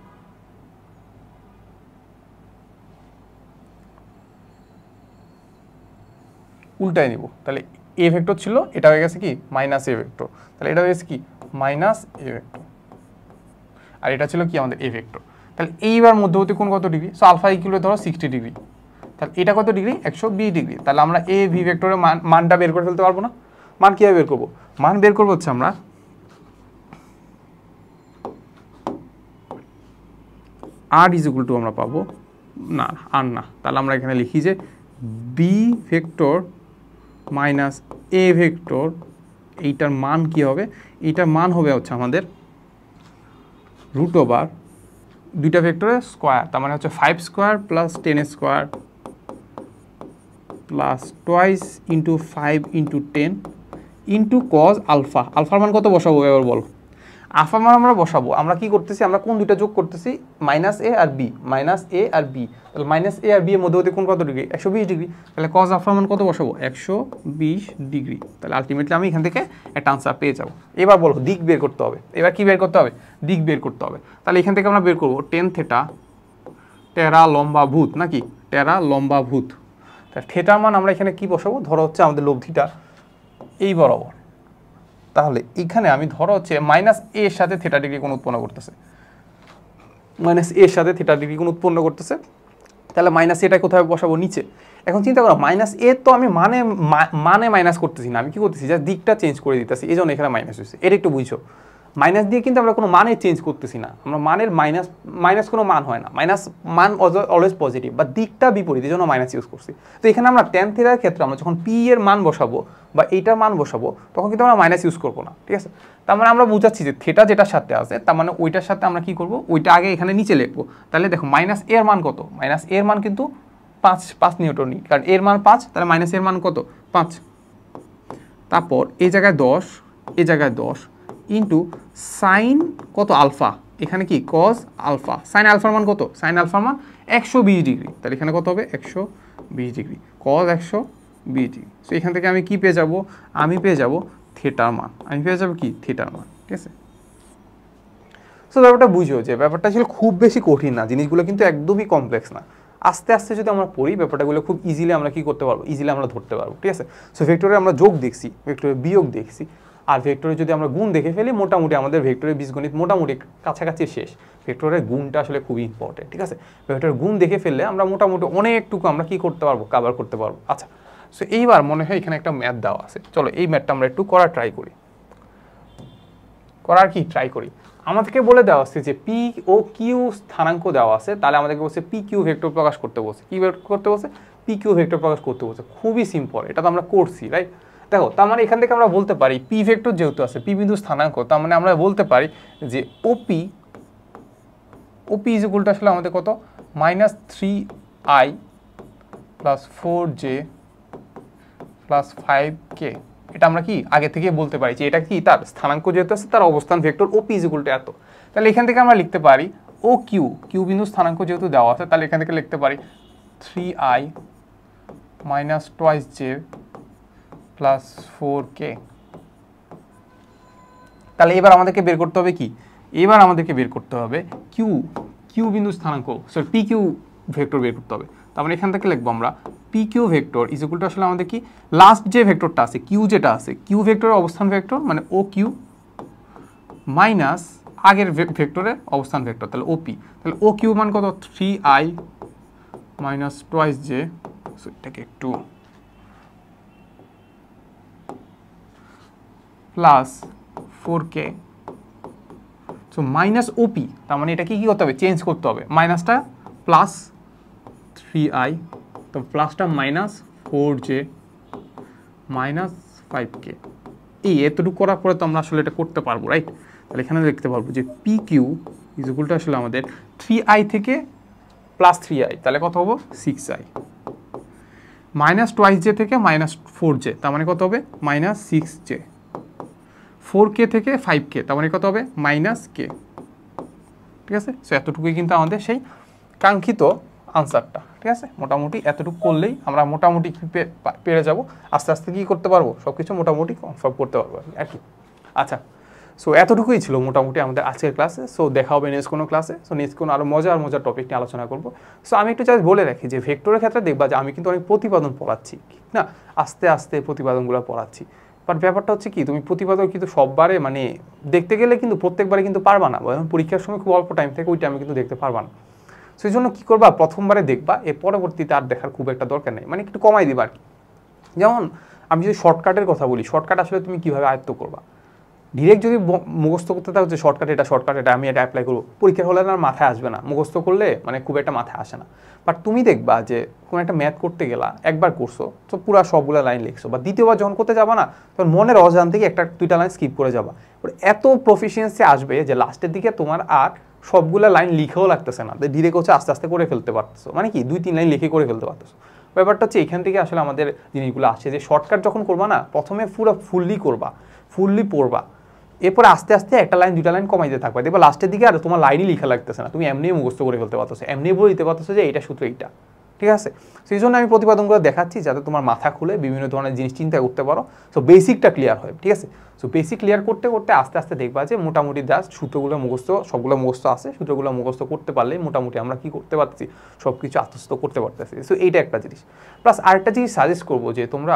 উল্টাই নিব। তাহলে এ ভেক্টর ছিল, এটা হয়ে গেছে কি মাইনাস এ ভেক্টর। তাহলে এটা হয়ে গেছে কি মাইনাস এ ভেক্টর, আর এটা ছিল কি আমাদের এ ভেক্টর। তাহলে এইবার মধ্যবর্তী কোণ কত ডিগ্রি? সো আলফা ইকুয়াল ধরো 60 ডিগ্রি। তাহলে এটা কত ডিগ্রি? 120 ডিগ্রি। তাহলে আমরা এ ভি ভেক্টরের মানটা বের করে ফেলতে পারবো না? মান কীভাবে বের করবো? মান বের করবো হচ্ছে আমরা আর ইজ ইকুয়াল টু আমরা পাবো না, আর না, তাহলে আমরা এখানে লিখি যে b vector minus a vector, এইটার মান কি হবে? এইটার মান হবে হচ্ছে আমাদের রুট ওভার দুইটা ভেক্টরের স্কোয়ার, তার মানে হচ্ছে 5 square plus 10 square plus twice into 5 into 10 into cos alpha. আলফার মান কত বসাবো এবার বলো? আলফার মান আমরা বসাবো, আমরা কি করতেছি? আমরা কোন দুইটা যোগ করতেছি? মাইনাস এ আর বি। তাহলে মাইনাস এ আর বি এর মধ্যবর্তী কোণ কত ডিগ্রি? 120 ডিগ্রি। তাহলে কজ আলফার মান কত বসাবো? 120 ডিগ্রি। তাহলে আলটিমেটলি আমি এখান থেকে একটা আনসার পেয়ে যাবো। এবার বলো দিক বের করতে হবে। এবার কি বের করতে হবে? দিক বের করতে হবে। তাহলে এখান থেকে আমরা বের করবো টেন থেটা, টেরা লম্বা ভূত নাকি? টেরা লম্বা ভূত। তাহলে থেটার মান আমরা এখানে কি বসাবো? ধরো হচ্ছে আমাদের লব্ধিটা এই বরাবর। তাহলে এখানে আমি ধরো হচ্ছে মাইনাস এ এর সাথে থিটা ডিগ্রি কোণ উৎপন্ন করতেছে, তাহলে মাইনাস এটা কোথায় বসাবো? নিচে। এখন চিন্তা করো মাইনাস এ তো আমি মানে মাইনাস করতেছি না, আমি কি করতেছি? জাস্ট দিকটা চেঞ্জ করে দিতেছি, এই জন্য এখানে মাইনাস হয়েছে। এটা একটু বুঝছো, মাইনাস দিয়ে কিন্তু আমরা কোনো মানে চেঞ্জ করতেছি না, আমরা মানের মাইনাস কোনো মান হয় না, মান অলওয়েজ পজিটিভ বা দিকটা বিপরীত, এই জন্য মাইনাস ইউজ করছি। তো এখানে আমরা ট্যান থিটার ক্ষেত্রে আমরা যখন পি এর মান বসাবো বা এইটার মান বসাবো তখন কিন্তু আমরা মাইনাস ইউজ করবো না, ঠিক আছে। তার মানে আমরা বুঝাচ্ছি যে থিটা যেটার সাথে আছে তার মানে ওইটার সাথে আমরা কি করবো, ওইটা আগে এখানে নিচে লিখবো। তাহলে দেখো মাইনাস এর মান কত, মাইনাস এর মান কিন্তু 5 নিউটনই, কারণ এর মান 5, তাহলে মাইনাস এর মান কত 5। তারপর এই জায়গায় 10, এই জায়গায় 10 ইন্টু সাইন কত আলফা, এখানে কি কজ আলফা, সাইন আলফার মান কত, সাইন আলফার মান 120 ডিগ্রি, তাহলে এখানে কত হবে 120 ডিগ্রি, কজ 120 ডিগ্রি। সো এখান থেকে আমি কি পেয়ে যাব, আমি পেয়ে যাব থিটার মান, আমি পেয়ে যাবো কি থিটার মান, ঠিক আছে। সো ব্যাপারটা বুঝো যে ব্যাপারটা ছিল খুব বেশি কঠিন না, জিনিসগুলো কিন্তু একদমই কমপ্লেক্স না। আস্তে আস্তে যদি আমরা পড়ি ব্যাপারটাগুলো খুব ইজিলি আমরা কি করতে পারবো, ইজিলি আমরা ধরতে পারবো, ঠিক আছে। সো ভেক্টরে আমরা যোগ দেখছি, ভেক্টরে বিয়োগ দেখছি, আর ভেক্টরে যদি আমরা গুণ দেখে ফেলি মোটামুটি আমাদের ভেক্টরের বীজগণিত মোটামুটি কাছাকাছি শেষ। ভেক্টরের গুণটা আসলে খুবই ইম্পর্টেন্ট, ঠিক আছে। ভেক্টরের গুণ দেখে ফেললে আমরা মোটামুটি অনেকটুকু আমরা কি করতে পারবো, কভার করতে পারবো। আচ্ছা, সো এইবার মনে হয় এখানে একটা ম্যাথ দেওয়া আছে, চলো এই ম্যাথটা আমরা একটু করার ট্রাই করি। আমাদেরকে বলে দেওয়া আছে যে পি ও কিউ স্থানাঙ্ক দেওয়া আছে, তাহলে আমাদেরকে বলছে পি কিউ ভেক্টর প্রকাশ করতে বলছে, কি করতে বলছে, পি কিউ ভেক্টর প্রকাশ করতে বলছে। খুবই সিম্পল, এটা তো আমরা করছি, রাইট। দেখো তার মানে এখান থেকে আমরা বলতে পারি পি ভেক্টর যেহেতু আছে, পি বিন্দু স্থানাঙ্ক, তার মানে আমরা বলতে পারি যে ওপি ইজ ইকুয়াল টু আসলে আমাদের কত, -3i + 4j + 5k। এটা আমরা কি আগে থেকে বলতে পারি যে এটা কি তার স্থানাঙ্ক যেহেতু আছে তার অবস্থান vector OP is equal two এত। তাহলে এখান থেকে আমরা লিখতে পারি ও কিউ বিন্দু স্থানাঙ্ক যেহেতু দেওয়া আছে তাহলে এখান থেকে লিখতে পারি 3i - 2j + 4k। তাহলে এবার আমাদেরকে বের করতে হবে কি, এবার আমাদেরকে বের করতে হবে কিউ বিন্দু স্থানাঙ্ক, সরি পি কিউ ভেক্টর বের করতে হবে। তার মানে এখান থেকে লিখবো আমরা p q vector is equal to আসলে আমাদের কি লাস্ট যে ভেক্টরটা আছে কিউ যেটা আছে, কিউ ভেক্টরের অবস্থান ভেক্টর মানে ও কিউ মাইনাস আগের ভেক্টরের অবস্থান ভেক্টর, তাহলে ওপি। তাহলে ও কিউ মান কত, 3i - 2j, এটাকে একটু প্লাস 4k, সো মাইনাস ওপি, তার মানে এটা কি করতে হবে, চেঞ্জ করতে হবে, মাইনাসটা প্লাস 3i, তো প্লাসটা -4j -5k। এই এতটুকু করার পরে তো আমরা আসলে এটা করতে পারবো, রাইট। তাহলে এখানে দেখতে পারবো যে p q is equal to আসলে আমাদের 3i থেকে +3i, তাহলে কত হবো 6i, -2j থেকে -4j, তার মানে কত হবে -6j, 4k থেকে 5k, তার মানে কত হবে -k, ঠিক আছে। সো এতটুকুই কিন্তু আমাদের সেই কাঙ্ক্ষিত আনসারটা, ঠিক আছে। মোটামুটি এতটুকু করলেই আমরা মোটামুটি পেরে যাব, আস্তে আস্তে কী করতে পারবো, সব কিছু মোটামুটি কনফার্ম করতে পারবো আর কি। আচ্ছা, সো এতটুকুই ছিল মোটামুটি আমাদের আজকের ক্লাসে। সো দেখা হবে নেক্সট কোনো ক্লাসে, সো নেক্সট কোনো আরও মজার টপিক নিয়ে আলোচনা করবো। সো আমি একটু জাস্ট বলে রাখি যে ভেক্টরের ক্ষেত্রে দেখবা যে আমি কিন্তু অনেক প্রতিপাদন পড়াচ্ছি না, আস্তে আস্তে প্রতিপাদনগুলো পড়াচ্ছি। বাট ব্যাপারটা হচ্ছে কি, তুমি প্রতিপাদন কিন্তু সববারে মানে দেখতে গেলে কিন্তু প্রত্যেকবারে কিন্তু পারবা না, পরীক্ষার সময় খুব অল্প টাইম থেকে ওই টাইমে কিন্তু দেখতে পারবা না। সেই জন্য কী করবা, প্রথমবারে দেখবা, এর পরবর্তীতে আর দেখার খুব একটা দরকার নেই, মানে একটু কমাই দিবা আর কি। যেমন আমি যদি শর্টকাটের কথা বলি, শর্টকাট আসলে তুমি কীভাবে আয়ত্ত করবা, ডিরেক্ট যদি মুখস্থ করতে থাকো যে শর্টকাট এটা আমি এটা অ্যাপ্লাই করবো, পরীক্ষার হলে আর মাথায় আসবে না, মুখস্থ করলে মানে খুব একটা মাথায় আসে না। বাট তুমি দেখবা যে কোনো একটা ম্যাথ করতে গেলা, একবার করছো তো পুরো সবগুলো লাইন লিখছো, বা দ্বিতীয়বার যখন করতে যাবা না তখন মনের অজান থেকে একটা দুইটা লাইন স্কিপ করে যাবা, এত প্রফিসিয়েন্সি আসবে যে লাস্টের দিকে তোমার আর সবগুলো লাইন লিখেও লাগতেছে না, ডিরেক্ট হচ্ছে আস্তে আস্তে করে ফেলতে পারতেছো, মানে কি 2-3 লাইন লিখে করে ফেলতে পারতেছো। ব্যাপারটা হচ্ছে এখান থেকে আসলে আমাদের জিনিসগুলো আসছে যে শর্টকাট যখন করবা না, প্রথমে পুরো ফুললি পড়বা, এরপরে আস্তে আস্তে একটা লাইন দুটা লাইন কমাইতে থাকবে, দেখবা লাস্টের দিকে আর তোমার লাইনই লিখা লাগতেছে না, তুমি এমনি মুখস্থ করে ফেলতে পারতেছো, এমনি বলে দিতে পারতেছো যে এইটা সূত্র এইটা, ঠিক আছে। সেই জন্য আমি প্রতিপাদনগুলো দেখাচ্ছি যাতে তোমার মাথা খুলে বিভিন্ন ধরনের জিনিস চিন্তা করতে পারো, সো বেসিকটা ক্লিয়ার হয়, ঠিক আছে। সো বেসিক ক্লিয়ার করতে করতে আস্তে আস্তে দেখবা যে মোটামুটি জাস্ট সূত্রগুলো মুখস্থ, সবগুলো মুখস্থ আছে, সূত্রগুলো মুখস্থ করতে পারলে মোটামুটি আমরা কি করতে পারছি, সব কিছু আত্মস্থ করতে পারতেছি। সো এইটা একটা জিনিস। প্লাস আরেকটা জিনিস সাজেস্ট করবো যে তোমরা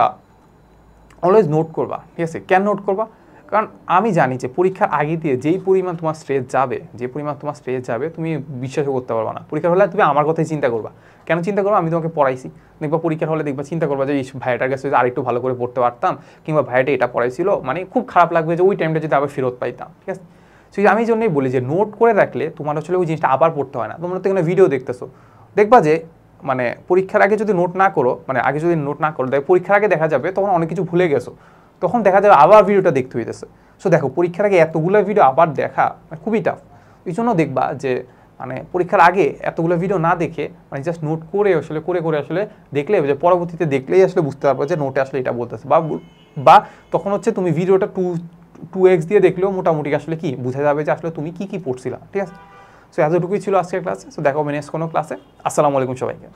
অলওয়েজ নোট করবা, ঠিক আছে। কেন নোট করবা, কারণ আমি জানি যে পরীক্ষার আগে দিয়ে যেই পরিমাণ তোমার স্ট্রেস যাবে তুমি বিশ্বাসও করতে পারবা না। পরীক্ষার হলে তুমি আমার কথাই চিন্তা করবা, কেন চিন্তা করবো, আমি তোমাকে পড়াইছি, দেখবা পরীক্ষার হলে দেখবা চিন্তা করবা যে এই ভাইয়াটার কাছে যদি আরেকটু ভালো করে পড়তে পারতাম, কিংবা ভাইয়াটা এটা পড়াইছিল, মানে খুব খারাপ লাগবে যে ওই টাইমটা যদি আবার ফেরত পাইতাম, ঠিক আছে। সেই আমি জন্যই বলি যে নোট করে রাখলে তোমার আসলে ওই জিনিসটা আবার পড়তে হয় না। তোমরা তো এখানে ভিডিও দেখতেছো, দেখবা যে মানে পরীক্ষার আগে যদি নোট না করো, মানে আগে যদি নোট না করো, দেখো পরীক্ষার আগে দেখা যাবে তখন অনেক কিছু ভুলে গেছো, তখন দেখা যাবে আবার ভিডিওটা দেখতে হইতেছে। সো দেখো পরীক্ষার আগে এতগুলো ভিডিও আবার দেখা খুবই টাফ। এই জন্য দেখবা যে মানে পরীক্ষার আগে এতগুলো ভিডিও না দেখে মানে জাস্ট নোট করে আসলে করে আসলে দেখলে যে পরবর্তীতে দেখলেই আসলে বুঝতে পারবো যে নোটে আসলে এটা বলতেছে, বা তখন হচ্ছে তুমি ভিডিওটা 2x দিয়ে দেখলেও মোটামুটি আসলে কি বোঝা যাবে যে আসলে তুমি কি পড়ছিলা। ঠিক আছে, সো এতটুকুই ছিল আজকের ক্লাসে। সো দেখো নেক্সট কোনো ক্লাসে। আসসালামু আলাইকুম সবাইকে।